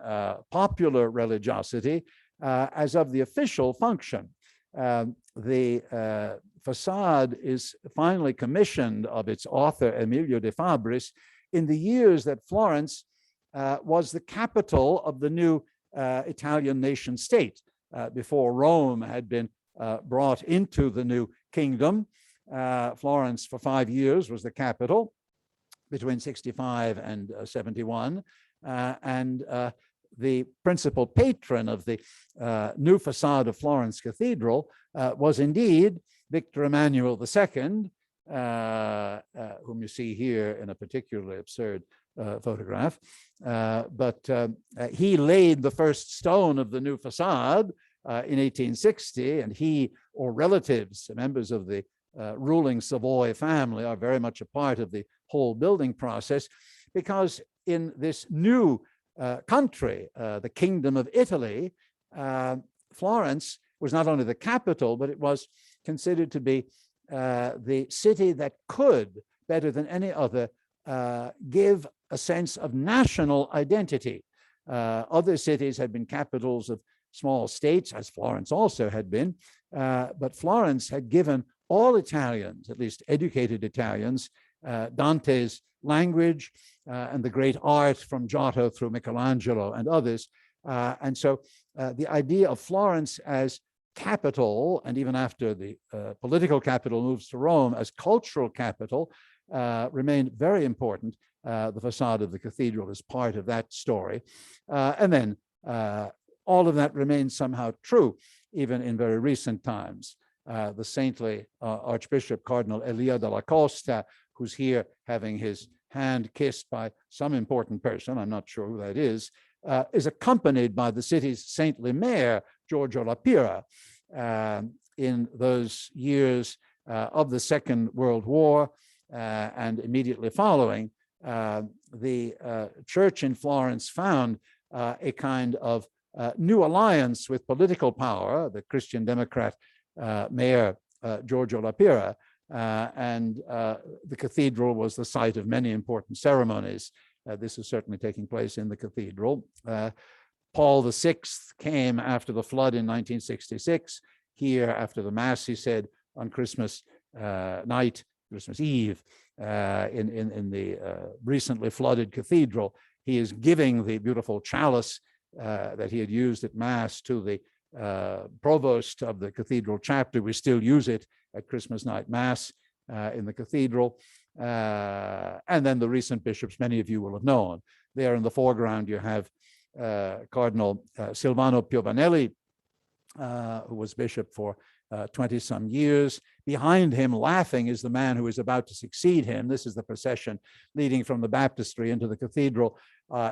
popular religiosity as of the official function. The facade is finally commissioned of its author, Emilio de Fabris, in the years that Florence was the capital of the new Italian nation state, before Rome had been brought into the new kingdom. Florence for 5 years was the capital between 65 and 71. And the principal patron of the new facade of Florence Cathedral was indeed Victor Emmanuel II, whom you see here in a particularly absurd photograph. But he laid the first stone of the new facade in 1860, and he or relatives, members of the ruling Savoy family, are very much a part of the whole building process, because in this new country, the Kingdom of Italy, Florence was not only the capital, but it was considered to be the city that could, better than any other, give a sense of national identity. Other cities had been capitals of small states, as Florence also had been, but Florence had given all Italians, at least educated Italians, Dante's language and the great art from Giotto through Michelangelo and others. And so the idea of Florence as capital, and even after the political capital moves to Rome, as cultural capital, remained very important. The facade of the cathedral is part of that story. And then all of that remains somehow true, even in very recent times. The saintly Archbishop Cardinal Elia della Costa, who's here having his hand kissed by some important person, I'm not sure who that is accompanied by the city's saintly mayor, Giorgio La Pira. In those years of the Second World War and immediately following, the church in Florence found a kind of new alliance with political power, the Christian Democrat mayor Giorgio La Pira, and the cathedral was the site of many important ceremonies. This is certainly taking place in the cathedral. Paul VI came after the flood in 1966. Here, after the Mass, he said on Christmas night, Christmas Eve, in the recently flooded cathedral, he is giving the beautiful chalice that he had used at Mass to the provost of the cathedral chapter. We still use it at Christmas night Mass in the cathedral. And then the recent bishops, many of you will have known. There in the foreground, you have Cardinal Silvano Piovanelli, who was bishop for 20-some years. Behind him, laughing, is the man who is about to succeed him. This is the procession leading from the baptistry into the cathedral,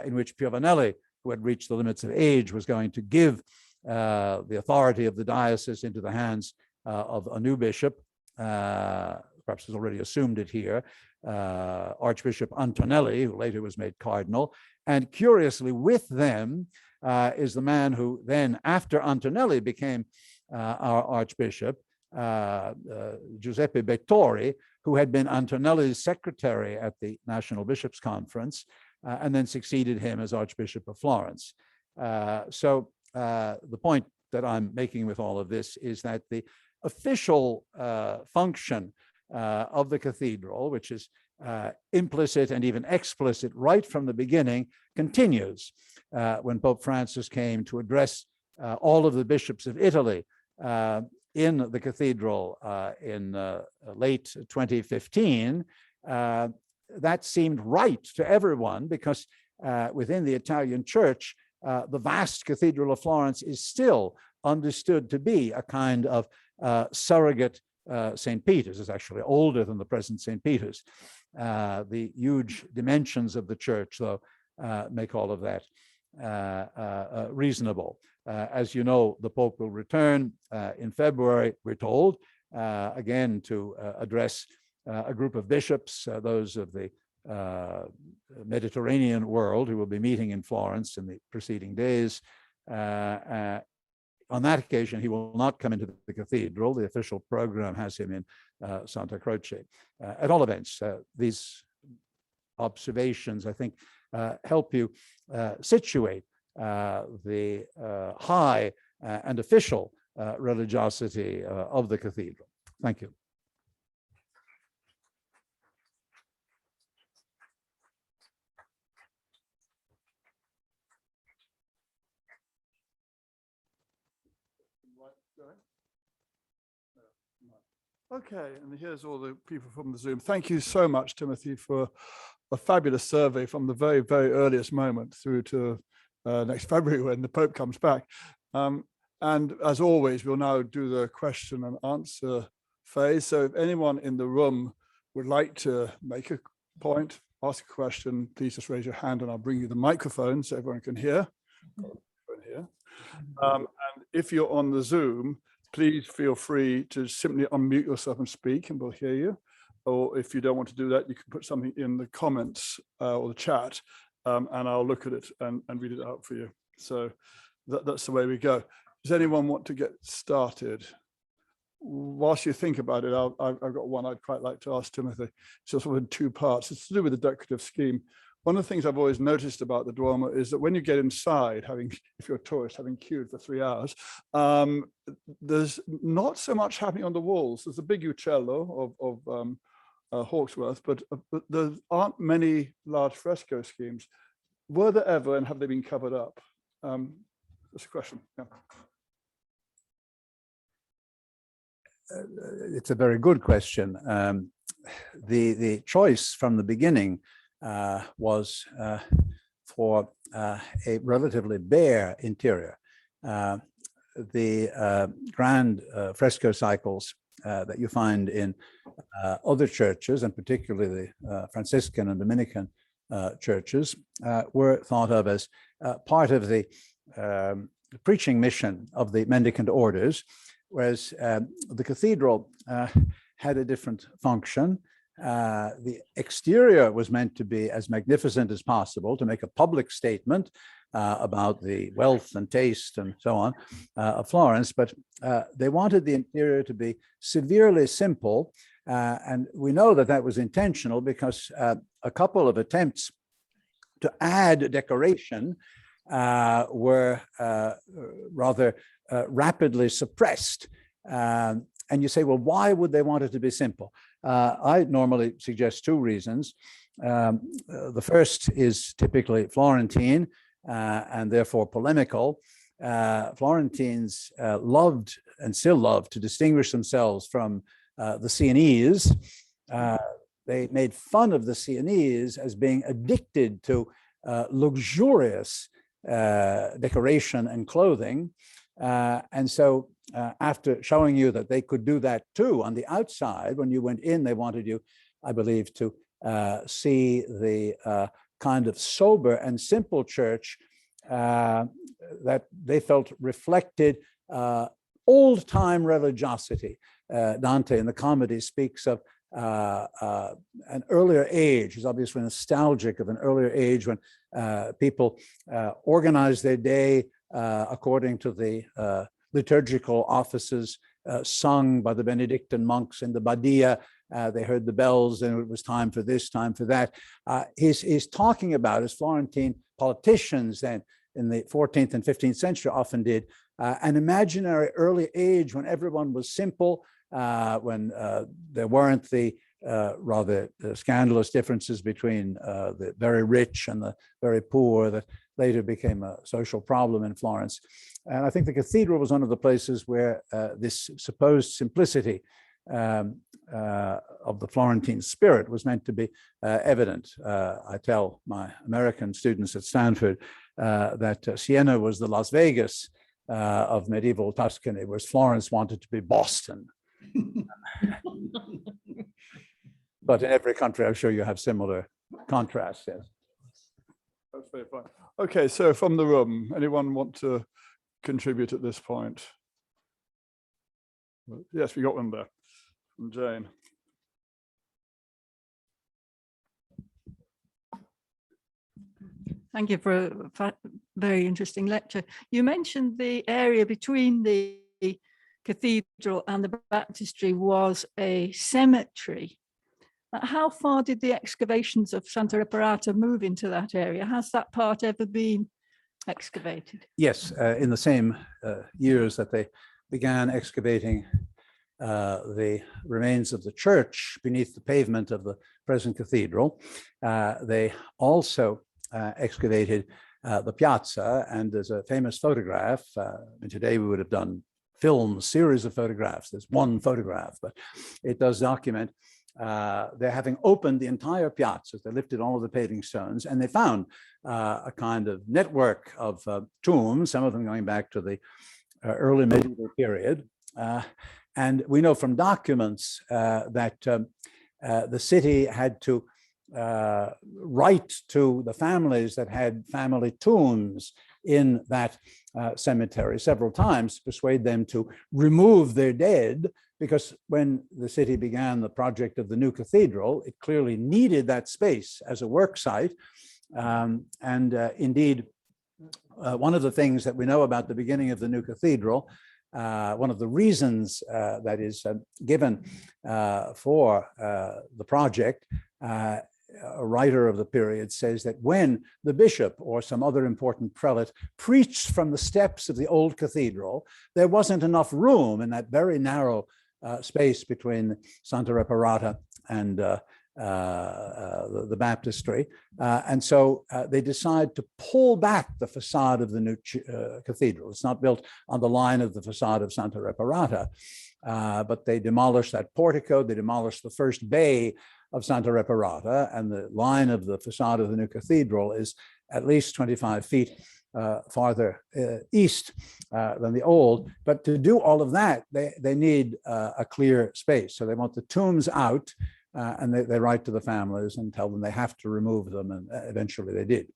in which Piovanelli, who had reached the limits of age, was going to give the authority of the diocese into the hands of a new bishop, perhaps has already assumed it here, Archbishop Antonelli, who later was made cardinal. And curiously, with them is the man who then, after Antonelli became our archbishop, Giuseppe Bettori, who had been Antonelli's secretary at the National Bishops' Conference, and then succeeded him as Archbishop of Florence. So the point that I'm making with all of this is that the official function of the cathedral, which is implicit and even explicit right from the beginning, continues. When Pope Francis came to address all of the bishops of Italy in the cathedral in late 2015, that seemed right to everyone, because within the Italian church, the vast Cathedral of Florence is still understood to be a kind of surrogate St. Peter's. Is actually older than the present St. Peter's. The huge dimensions of the church, though, make all of that reasonable. As you know, the Pope will return in February, we're told, again to address a group of bishops, those of the Mediterranean world, who will be meeting in Florence in the preceding days. On that occasion, he will not come into the cathedral. The official program has him in Santa Croce. At all events, these observations, I think, help you situate the high and official religiosity of the cathedral. Thank you. Okay, and here's all the people from the Zoom. Thank you so much, Timothy, for a fabulous survey from the very, very earliest moment through to next February when the Pope comes back. And as always, we'll now do the question and answer phase. So if anyone in the room would like to make a point, ask a question, please just raise your hand and I'll bring you the microphone so everyone can hear. And if you're on the Zoom, please feel free to simply unmute yourself and speak and we'll hear you. Or if you don't want to do that, you can put something in the comments or the chat and I'll look at it and read it out for you. So that's the way we go. Does anyone want to get started? Whilst you think about it, I've got one I'd quite like to ask Timothy. It's sort of in two parts. It's to do with the decorative scheme. One of the things I've always noticed about the Duomo is that when you get inside, if you're a tourist, having queued for 3 hours, there's not so much happening on the walls. There's a big uccello of Hawksworth, but there aren't many large fresco schemes. Were there ever, and have they been covered up? That's a question. Yeah. It's a very good question. The choice from the beginning was for a relatively bare interior. The grand fresco cycles that you find in other churches, and particularly the Franciscan and Dominican churches, were thought of as part of the preaching mission of the mendicant orders, whereas the cathedral had a different function. The exterior was meant to be as magnificent as possible, to make a public statement about the wealth and taste and so on of Florence, but they wanted the interior to be severely simple. And we know that that was intentional because a couple of attempts to add decoration were rather rapidly suppressed. And you say, well, why would they want it to be simple? I normally suggest two reasons. The first is typically Florentine and therefore polemical. Florentines loved and still love to distinguish themselves from the Sienese. They made fun of the Sienese as being addicted to luxurious decoration and clothing. And so after showing you that they could do that too on the outside, when you went in, they wanted you, I believe, to see the kind of sober and simple church that they felt reflected old-time religiosity. Dante in the comedy speaks of an earlier age. He's obviously nostalgic of an earlier age when people organized their day according to the liturgical offices sung by the Benedictine monks in the Badia. They heard the bells and it was time for this, time for that. He's talking about, as Florentine politicians then in the 14th and 15th century often did, an imaginary early age when everyone was simple, when there weren't the rather scandalous differences between the very rich and the very poor that later became a social problem in Florence. And I think the cathedral was one of the places where this supposed simplicity of the Florentine spirit was meant to be evident. I tell my American students at Stanford that Siena was the Las Vegas of medieval Tuscany, whereas Florence wanted to be Boston. But in every country, I'm sure you have similar contrasts. Yes. That's very fine. Okay, so from the room, anyone want to contribute at this point? Yes, we got one there from Jane. Thank you for a very interesting lecture. You mentioned the area between the cathedral and the baptistry was a cemetery. How far did the excavations of Santa Reparata move into that area? Has that part ever been excavated? Yes, in the same years that they began excavating the remains of the church beneath the pavement of the present cathedral, they also excavated the piazza, and there's a famous photograph. And today we would have done film series of photographs. There's one photograph, but it does document they're having opened the entire piazza. They lifted all of the paving stones, and they found a kind of network of tombs, some of them going back to the early medieval period. And we know from documents that the city had to write to the families that had family tombs in that cemetery several times to persuade them to remove their dead, because when the city began the project of the new cathedral, it clearly needed that space as a work site. Indeed, one of the things that we know about the beginning of the new cathedral, one of the reasons that is given for the project, a writer of the period says that when the bishop or some other important prelate preached from the steps of the old cathedral, there wasn't enough room in that very narrow space between Santa Reparata and the baptistry. And so they decide to pull back the facade of the new cathedral. It's not built on the line of the facade of Santa Reparata, but they demolish that portico, they demolish the first bay of Santa Reparata, and the line of the facade of the new cathedral is at least 25 feet farther east than the old. But to do all of that, they need a clear space. So they want the tombs out, and they write to the families and tell them they have to remove them, and eventually they did.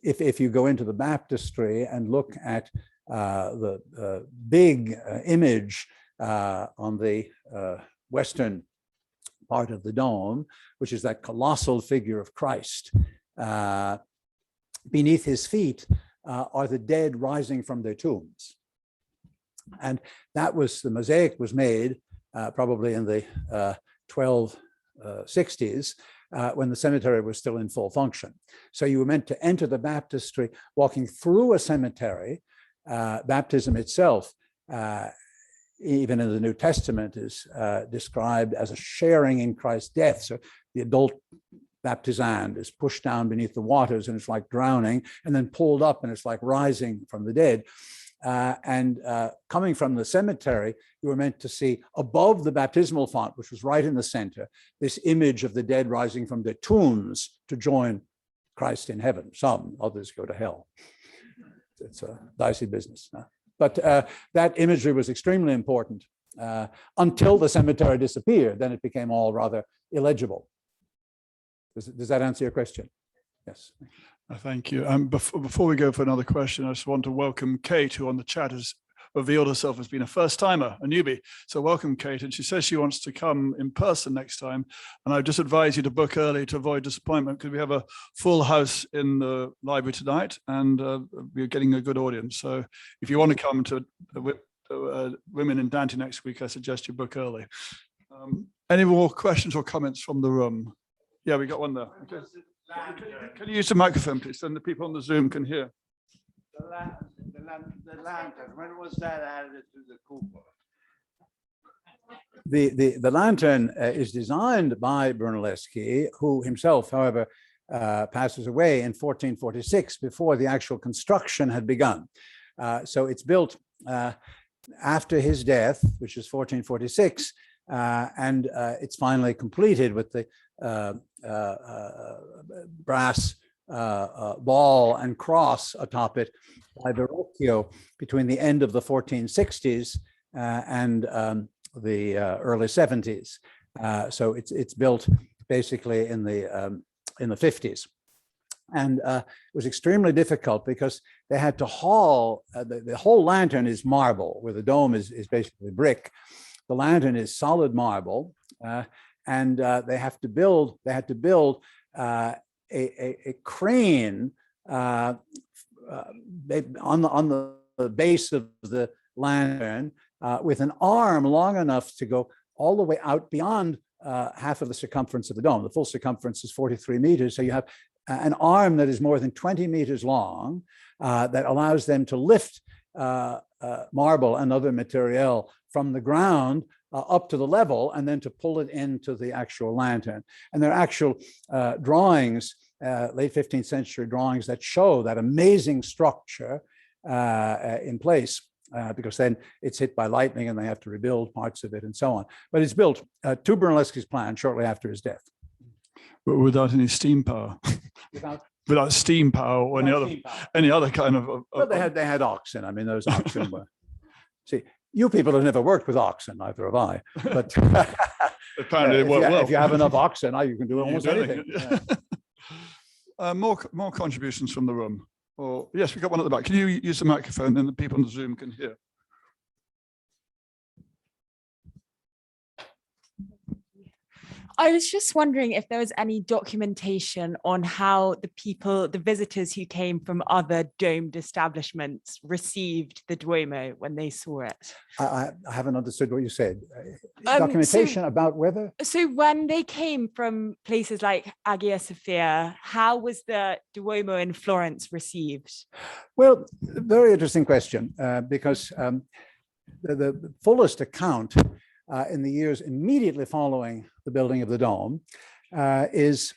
If you go into the baptistry and look at the big image on the western part of the dome, which is that colossal figure of Christ, beneath his feet are the dead rising from their tombs. And that was, the mosaic was made probably in the 1260s, when the cemetery was still in full function. So you were meant to enter the baptistry walking through a cemetery. Baptism itself, even in the New Testament, is described as a sharing in Christ's death. So the adult baptizand is pushed down beneath the waters and it's like drowning, and then pulled up and it's like rising from the dead. Coming from the cemetery, you were meant to see above the baptismal font, which was right in the center, this image of the dead rising from their tombs to join Christ in heaven. Some, others go to hell. It's a dicey business. But that imagery was extremely important until the cemetery disappeared. Then it became all rather illegible. Does that answer your question? Yes. Thank you. Before we go for another question, I just want to welcome Kate, who on the chat has revealed herself as being a first-timer, a newbie. So welcome, Kate. And she says she wants to come in person next time. And I just advise you to book early to avoid disappointment, because we have a full house in the library tonight, and we're getting a good audience. So if you want to come to Women in Dante next week, I suggest you book early. Any more questions or comments from the room? Yeah, we got one there. Okay. Can you use the microphone, please, so the people on the Zoom can hear? The lantern, when was that added to the cupola? The lantern is designed by Brunelleschi, who himself, however, passes away in 1446, before the actual construction had begun. So it's built after his death, which is 1446, and it's finally completed with the brass ball and cross atop it by Verrocchio between the end of the 1460s and the early 70s. So it's built basically in the 50s. And it was extremely difficult because they had to haul, the whole lantern is marble, where the dome is basically brick. The lantern is solid marble, and they had to build a crane on the base of the lantern with an arm long enough to go all the way out beyond half of the circumference of the dome. The full circumference is 43 meters. So you have an arm that is more than 20 meters long that allows them to lift marble and other material from the ground up to the level, and then to pull it into the actual lantern. And there are actual drawings, late 15th century drawings, that show that amazing structure in place, because then it's hit by lightning and they have to rebuild parts of it and so on. But it's built to Brunelleschi's plan shortly after his death. But without any steam power. Without steam power or any other kind of. Well, they had oxen. I mean, those oxen were. See, you people have never worked with oxen, neither have I. But apparently it worked well. If you have enough oxen, you can do almost anything. Yeah. More contributions from the room. Or yes, we got one at the back. Can you use the microphone, then the people on the Zoom can hear? I was just wondering if there was any documentation on how the visitors who came from other domed establishments received the Duomo when they saw it. I haven't understood what you said. Documentation about whether? So when they came from places like Hagia Sophia, how was the Duomo in Florence received? Well, very interesting question, because the fullest account in the years immediately following the building of the dome is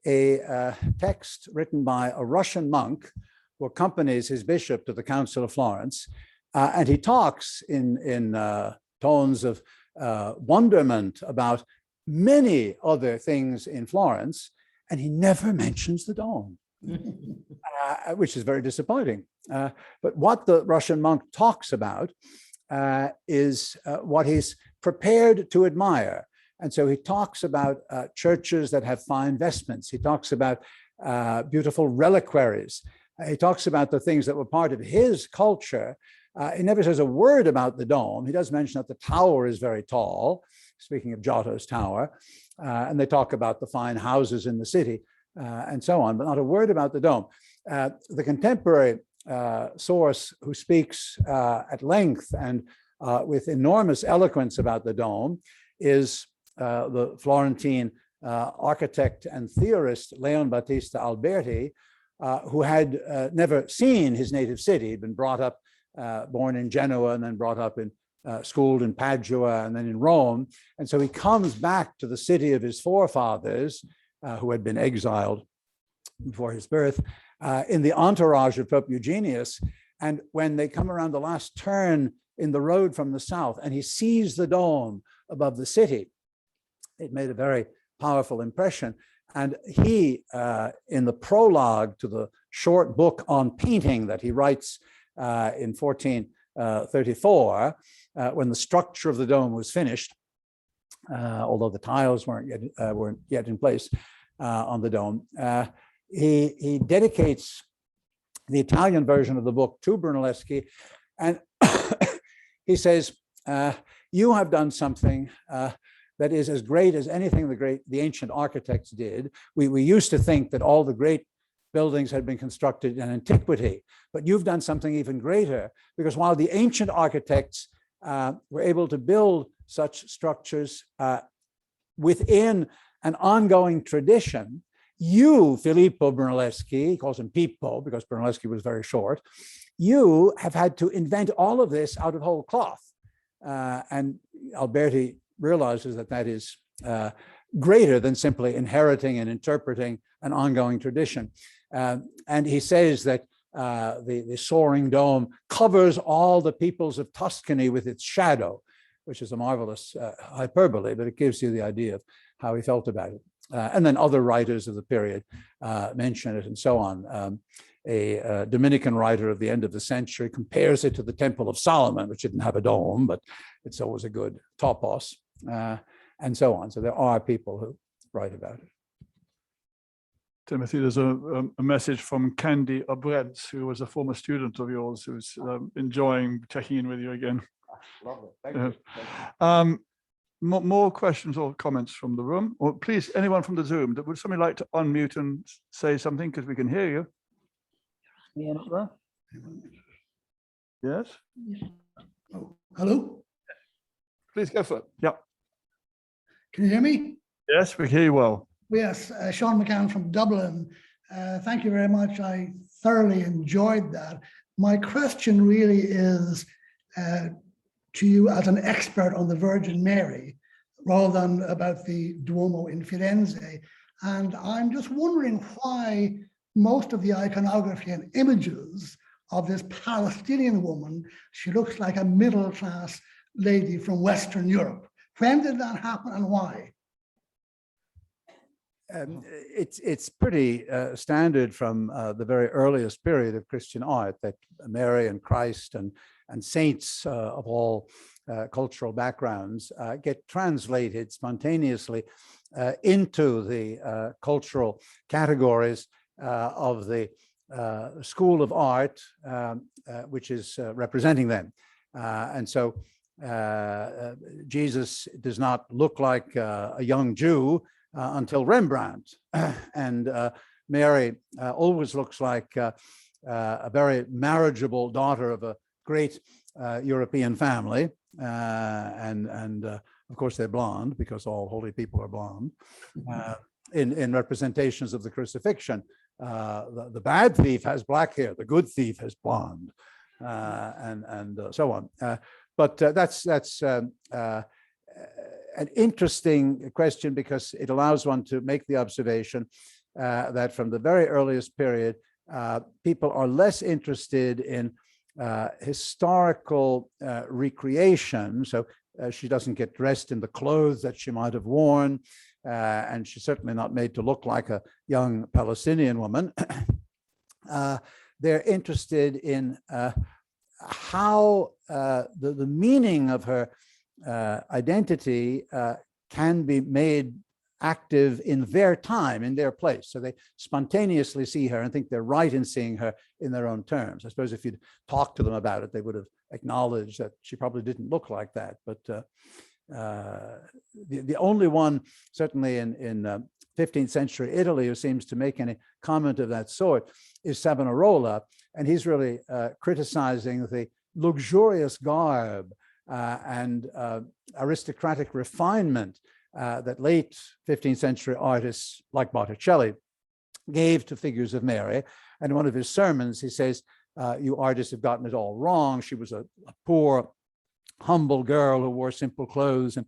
a text written by a Russian monk who accompanies his bishop to the Council of Florence, and he talks in tones of wonderment about many other things in Florence, and he never mentions the dome. Which is very disappointing. But what the Russian monk talks about is what he's prepared to admire. And so he talks about churches that have fine vestments. He talks about beautiful reliquaries. He talks about the things that were part of his culture. He never says a word about the dome. He does mention that the tower is very tall, speaking of Giotto's tower. And they talk about the fine houses in the city. And so on, but not a word about the dome. The contemporary source who speaks at length and with enormous eloquence about the dome is the Florentine architect and theorist Leon Battista Alberti, who had never seen his native city. He'd been brought up, born in Genoa, and then brought up in schooled in Padua and then in Rome. And so he comes back to the city of his forefathers, who had been exiled before his birth, in the entourage of Pope Eugenius. And when they come around the last turn in the road from the south, and he sees the dome above the city, it made a very powerful impression. And he, in the prologue to the short book on painting that he writes in 1434, when the structure of the dome was finished, although the tiles weren't yet in place on the dome, he dedicates the Italian version of the book to Brunelleschi, and he says, "You have done something that is as great as anything the ancient architects did. We used to think that all the great buildings had been constructed in antiquity, but you've done something even greater, because while the ancient architects were able to build such structures within an ongoing tradition, you, Filippo Brunelleschi," he calls him Pippo because Brunelleschi was very short, "you have had to invent all of this out of whole cloth." And Alberti realizes that that is greater than simply inheriting and interpreting an ongoing tradition. And he says that the soaring dome covers all the peoples of Tuscany with its shadow, which is a marvelous hyperbole, but it gives you the idea of how he felt about it. And then other writers of the period mention it and so on. A Dominican writer of the end of the century compares it to the Temple of Solomon, which didn't have a dome, but it's always a good topos, and so on. So there are people who write about it. Timothy, there's a message from Candy Abrentz, who was a former student of yours, who's enjoying checking in with you again. Lovely. Thank you. More questions or comments from the room? Or please, anyone from the Zoom, would somebody like to unmute and say something, because we can hear you? Anyone up there? Yes? Oh, hello? Please go for it. Yeah. Can you hear me? Yes, we hear you well. Yes, Sean McCann from Dublin. Thank you very much. I thoroughly enjoyed that. My question really is to you as an expert on the Virgin Mary, rather than about the Duomo in Firenze. And I'm just wondering why most of the iconography and images of this Palestinian woman, she looks like a middle-class lady from Western Europe. When did that happen and why? It's pretty standard from the very earliest period of Christian art that Mary and Christ and saints of all cultural backgrounds get translated spontaneously into the cultural categories of the school of art, which is representing them. And so Jesus does not look like a young Jew until Rembrandt, and Mary always looks like a very marriageable daughter of a great European family, and of course they're blonde because all holy people are blonde. In representations of the crucifixion, the bad thief has black hair, the good thief has blonde, and so on. But that's an interesting question, because it allows one to make the observation that from the very earliest period, people are less interested in historical recreation. So she doesn't get dressed in the clothes that she might have worn, and she's certainly not made to look like a young Palestinian woman. They're interested in how the meaning of her identity can be made active in their time, in their place. So they spontaneously see her and think they're right in seeing her in their own terms. I suppose if you'd talked to them about it, they would have acknowledged that she probably didn't look like that. But the only one, certainly in 15th century Italy, who seems to make any comment of that sort is Savonarola. And he's really criticizing the luxurious garb and aristocratic refinement that late 15th century artists like Botticelli gave to figures of Mary. And in one of his sermons, he says, you artists have gotten it all wrong. She was a poor, humble girl who wore simple clothes and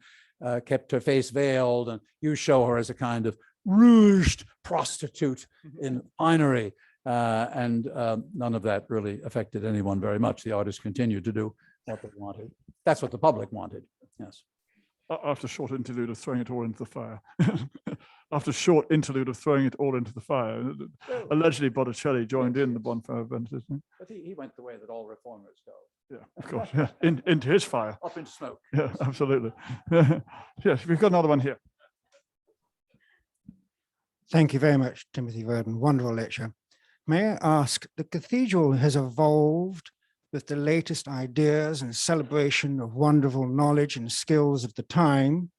kept her face veiled, and you show her as a kind of rouged prostitute in finery. And none of that really affected anyone very much. The artists continued to do what they wanted. That's what the public wanted, yes. After a short interlude of throwing it all into the fire. After a short interlude of throwing it all into the fire. Allegedly Botticelli joined in the bonfire event, isn't he? But he went the way that all reformers go. Yeah, of course. Yeah. Into his fire. Up into smoke. Yeah, absolutely. Yes, we've got another one here. Thank you very much, Timothy Verdon. Wonderful lecture. May I ask, the cathedral has evolved with the latest ideas and celebration of wonderful knowledge and skills of the time.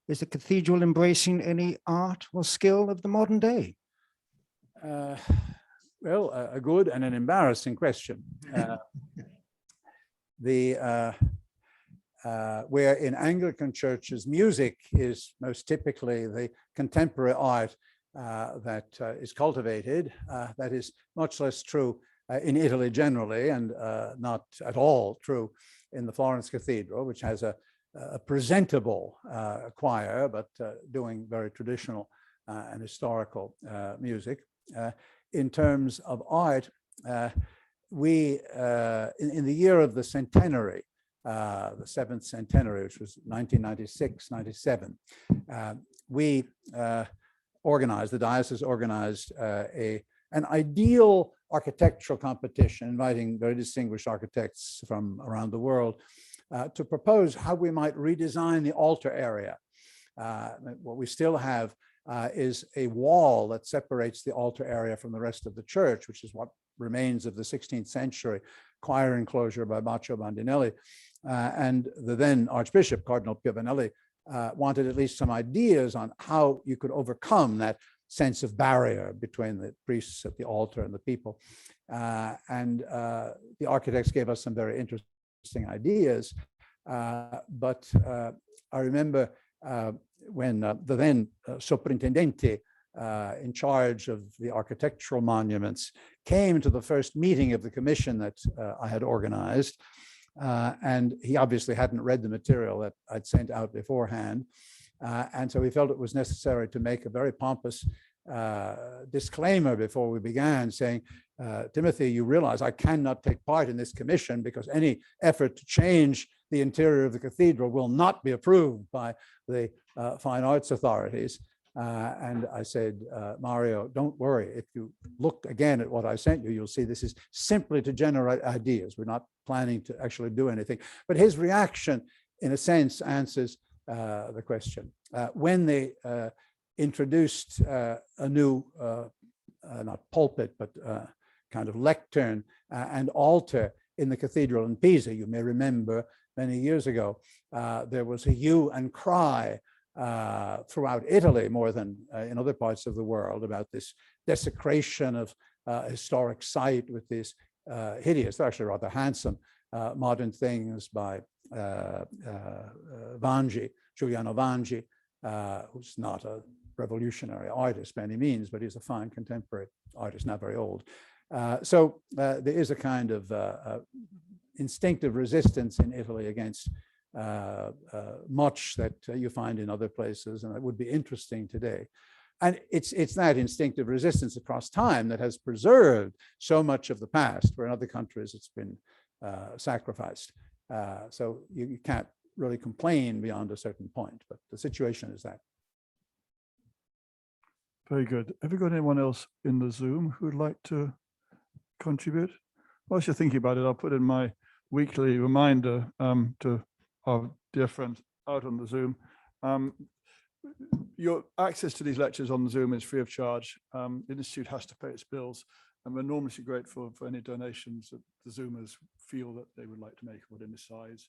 Is the cathedral embracing any art or skill of the modern day? Well, a good and an embarrassing question. Where in Anglican churches, music is most typically the contemporary art that is cultivated. That is much less true in Italy generally, and not at all true in the Florence Cathedral, which has a presentable choir, but doing very traditional and historical music. In terms of art, we, in the year of the centenary, the 7th centenary, which was 1996-97, we organized, the diocese organized an ideal architectural competition, inviting very distinguished architects from around the world to propose how we might redesign the altar area. What we still have is a wall that separates the altar area from the rest of the church, which is what remains of the 16th century choir enclosure by Baccio Bandinelli. And the then Archbishop, Cardinal Piovanelli, wanted at least some ideas on how you could overcome that sense of barrier between the priests at the altar and the people. And the architects gave us some very interesting ideas. But I remember when the then Soprintendente in charge of the architectural monuments came to the first meeting of the commission that I had organized. And he obviously hadn't read the material that I'd sent out beforehand. And so he felt it was necessary to make a very pompous disclaimer before we began, saying, Timothy, you realize I cannot take part in this commission because any effort to change the interior of the cathedral will not be approved by the fine arts authorities. And I said, Mario, don't worry. If you look again at what I sent you, you'll see this is simply to generate ideas. We're not planning to actually do anything. But his reaction, in a sense, answers the question. When they introduced a new, not pulpit, but kind of lectern and altar in the cathedral in Pisa, you may remember many years ago, there was a hue and cry throughout Italy more than in other parts of the world about this desecration of a historic site with these hideous, they're actually rather handsome modern things by Vangi, Giuliano Vangi, who's not a revolutionary artist by any means, but he's a fine contemporary artist, not very old. So there is a kind of instinctive resistance in Italy against much that you find in other places, and it would be interesting today. And it's that instinctive resistance across time that has preserved so much of the past, where in other countries it's been sacrificed. So you can't really complain beyond a certain point, but the situation is that. Very good. Have you got anyone else in the Zoom who would like to contribute? Whilst you're thinking about it, I'll put in my weekly reminder to our dear friends out on the Zoom. Your access to these lectures on the Zoom is free of charge. The Institute has to pay its bills, and we're enormously grateful for any donations that the Zoomers feel that they would like to make within this size.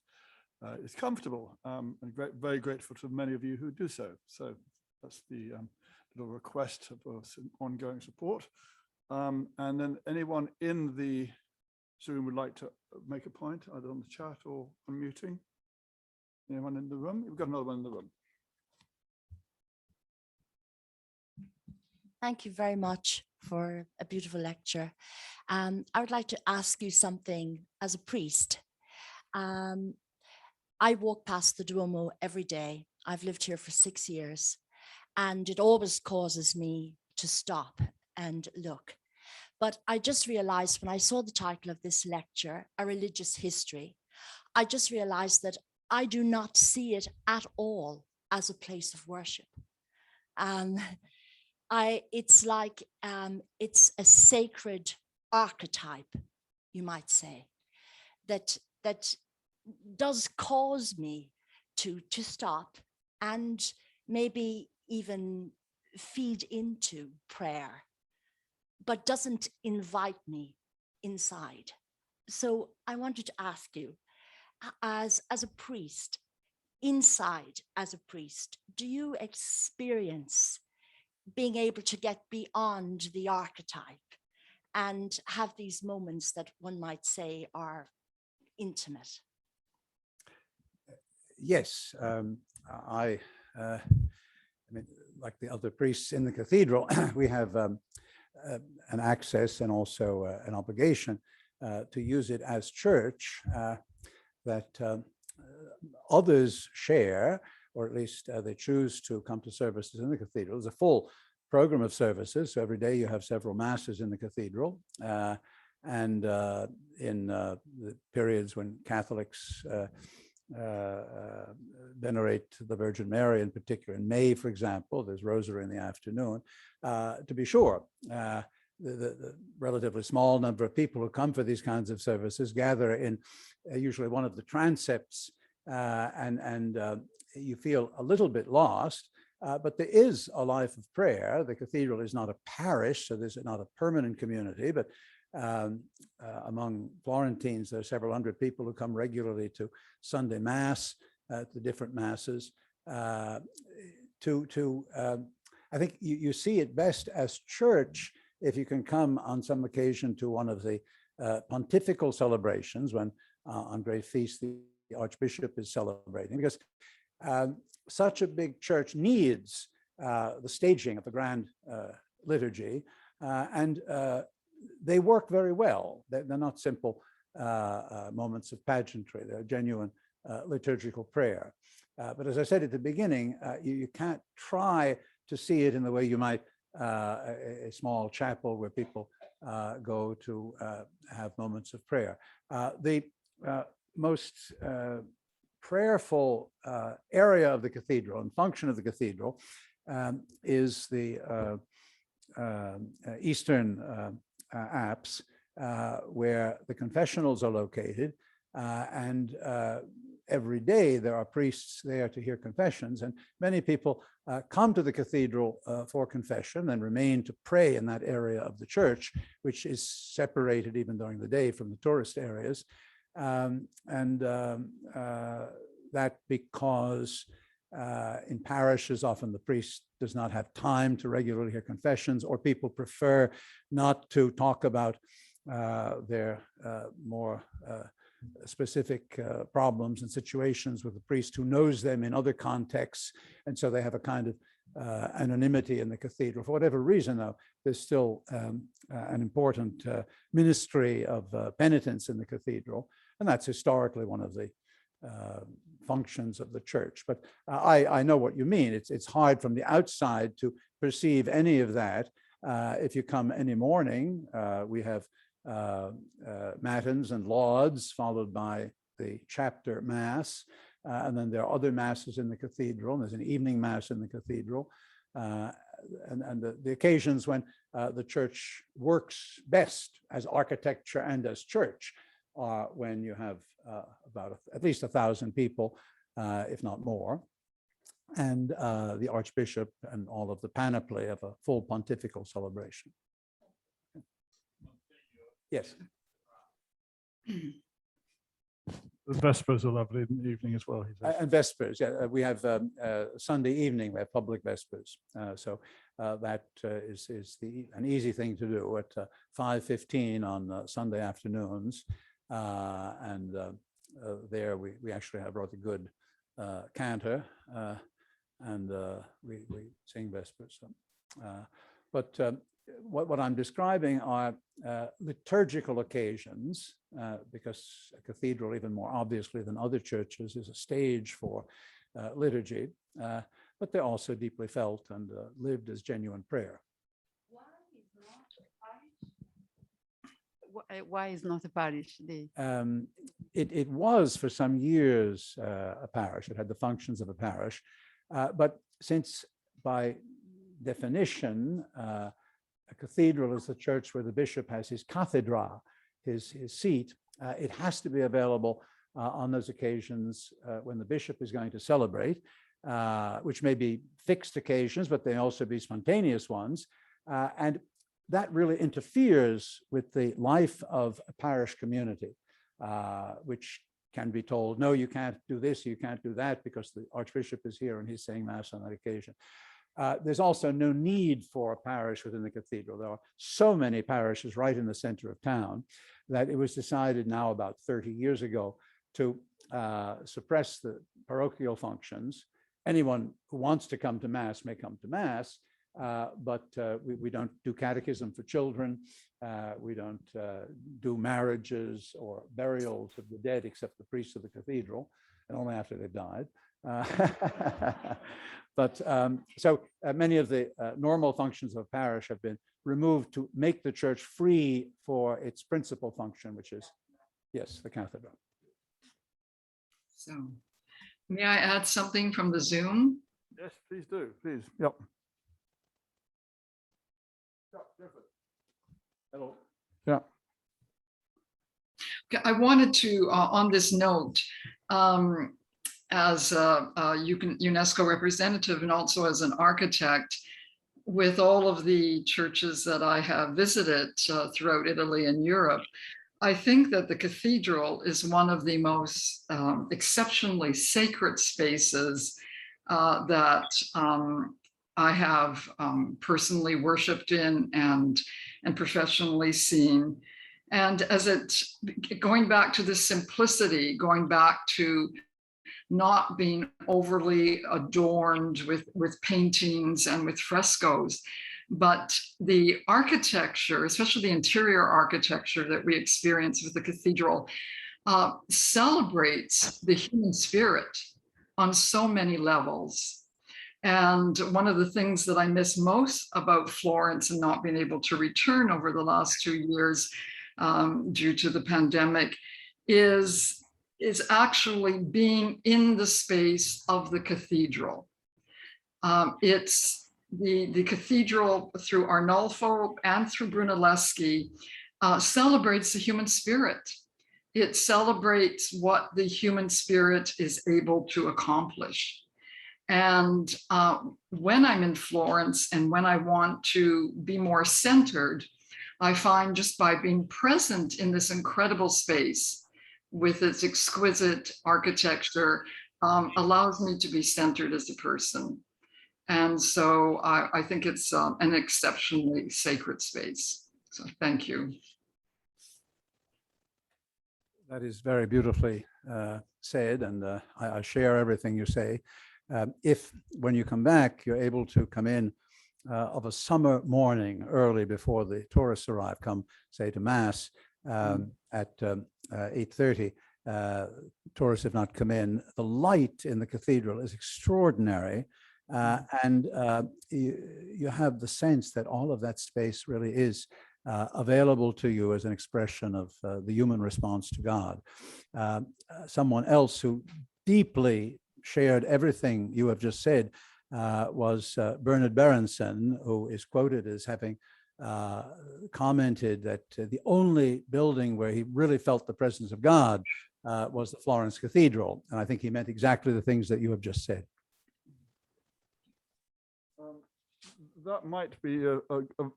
It's comfortable, and very grateful to many of you who do so. So that's the little request for some ongoing support. And then anyone in the Zoom would like to make a point, either on the chat or unmuting? Anyone in the room? We've got another one in the room. Thank you very much for a beautiful lecture. I would like to ask you something as a priest. I walk past the Duomo every day. I've lived here for 6 years, and it always causes me to stop and look. But I just realized when I saw the title of this lecture, A Religious History, I just realized that I do not see it at all as a place of worship. It's like it's a sacred archetype, you might say, that does cause me to stop and maybe even feed into prayer, but doesn't invite me inside. So I wanted to ask you, as a priest, inside as a priest, do you experience being able to get beyond the archetype and have these moments that one might say are intimate? Yes, I mean, like the other priests in the cathedral, we have an access and also an obligation to use it as church that others share, or at least they choose to come to services in the cathedral. There's a full program of services. So every day you have several masses in the cathedral. And in the periods when Catholics venerate the Virgin Mary, in particular in May, for example, there's rosary in the afternoon. To be sure, the relatively small number of people who come for these kinds of services gather in usually one of the transepts, and you feel a little bit lost, but there is a life of prayer. The cathedral is not a parish, so there's not a permanent community, but among Florentines, there are several hundred people who come regularly to Sunday Mass, the different Masses. I think you see it best as church if you can come on some occasion to one of the pontifical celebrations when on great feasts the Archbishop is celebrating, because such a big church needs the staging of the grand liturgy, and they work very well. They're not simple moments of pageantry. They're genuine liturgical prayer. But as I said at the beginning, you can't try to see it in the way you might a small chapel where people go to have moments of prayer. The most prayerful area of the cathedral and function of the cathedral is the eastern apse, where the confessionals are located, and every day there are priests there to hear confessions, and many people come to the cathedral for confession and remain to pray in that area of the church, which is separated even during the day from the tourist areas. That because in parishes, often the priest does not have time to regularly hear confessions, or people prefer not to talk about their more specific problems and situations with the priest who knows them in other contexts. And so they have a kind of anonymity in the cathedral. For whatever reason, though, there's still an important ministry of penitence in the cathedral. And that's historically one of the functions of the church. But I know what you mean. It's hard from the outside to perceive any of that. If you come any morning, we have matins and lauds followed by the chapter mass. And then there are other masses in the cathedral. There's an evening mass in the cathedral. And the occasions when the church works best as architecture and as church are when you have about at least 1,000 people, if not more, and the Archbishop and all of the panoply of a full pontifical celebration. Yes. The Vespers are lovely in the evening as well. He says. And Vespers, yeah, we have Sunday evening, we have public Vespers. So that is an easy thing to do at 5:15 on Sunday afternoons. And there we actually have rather good cantor, and we sing Vespers. So, but what I'm describing are liturgical occasions, because a cathedral, even more obviously than other churches, is a stage for liturgy, but they're also deeply felt and lived as genuine prayer. Why is not a parish? It was for some years a parish. It had the functions of a parish, but since by definition, a cathedral is the church where the bishop has his cathedral, his seat, it has to be available on those occasions when the bishop is going to celebrate, which may be fixed occasions, but they also be spontaneous ones. And that really interferes with the life of a parish community, which can be told, no, you can't do this, you can't do that, because the Archbishop is here and he's saying Mass on that occasion. There's also no need for a parish within the cathedral. There are so many parishes right in the center of town that it was decided now about 30 years ago to suppress the parochial functions. Anyone who wants to come to Mass may come to Mass, but we don't do catechism for children. We don't do marriages or burials of the dead except the priests of the cathedral, and only after they've died. But so many of the normal functions of parish have been removed to make the church free for its principal function, which is, yes, the cathedral. So, may I add something from the Zoom? Yes, please do, please. Yep. Hello. Yeah. I wanted to, on this note, as a UNESCO representative and also as an architect, with all of the churches that I have visited throughout Italy and Europe, I think that the cathedral is one of the most exceptionally sacred spaces that I have personally worshiped in and professionally seen. And as going back to the simplicity, going back to not being overly adorned with paintings and with frescoes, but the architecture, especially the interior architecture that we experience with the cathedral, celebrates the human spirit on so many levels. And one of the things that I miss most about Florence and not being able to return over the last 2 years due to the pandemic is actually being in the space of the cathedral. It's the cathedral through Arnolfo and through Brunelleschi celebrates the human spirit. It celebrates what the human spirit is able to accomplish. And when I'm in Florence and when I want to be more centered, I find just by being present in this incredible space, with its exquisite architecture, allows me to be centered as a person. And so I think it's an exceptionally sacred space. So thank you. That is very beautifully said, and I share everything you say. If, when you come back, you're able to come in of a summer morning early before the tourists arrive, come say to Mass at 8:30. Tourists have not come in. The light in the cathedral is extraordinary, and you have the sense that all of that space really is available to you as an expression of the human response to God. Someone else who deeply shared everything you have just said was Bernard Berenson, who is quoted as having commented that the only building where he really felt the presence of God was the Florence Cathedral. And I think he meant exactly the things that you have just said. That might be a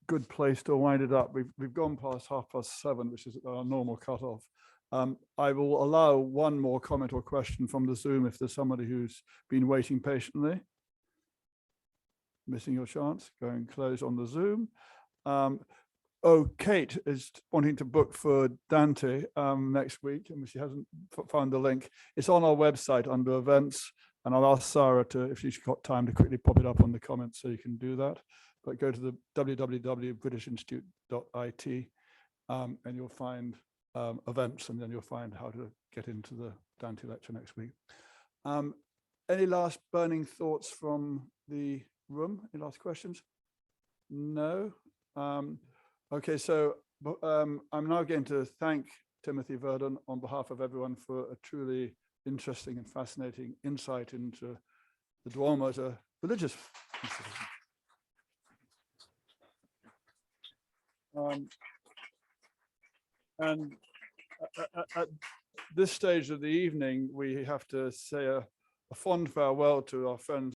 good place to wind it up. We've gone past 7:30, which is our normal cutoff. I will allow one more comment or question from the Zoom if there's somebody who's been waiting patiently. Missing your chance, go and close on the Zoom. Kate is wanting to book for Dante next week, and she hasn't found the link. It's on our website under events, and I'll ask Sarah to, if she's got time, to quickly pop it up on the comments so you can do that. But go to the www.britishinstitute.it and you'll find events, and then you'll find how to get into the Dante lecture next week. Any last burning thoughts from the room? Any last questions? No? Okay, so I'm now going to thank Timothy Verdon on behalf of everyone for a truly interesting and fascinating insight into the Duomo as a religious institution. And at this stage of the evening, we have to say a fond farewell to our friends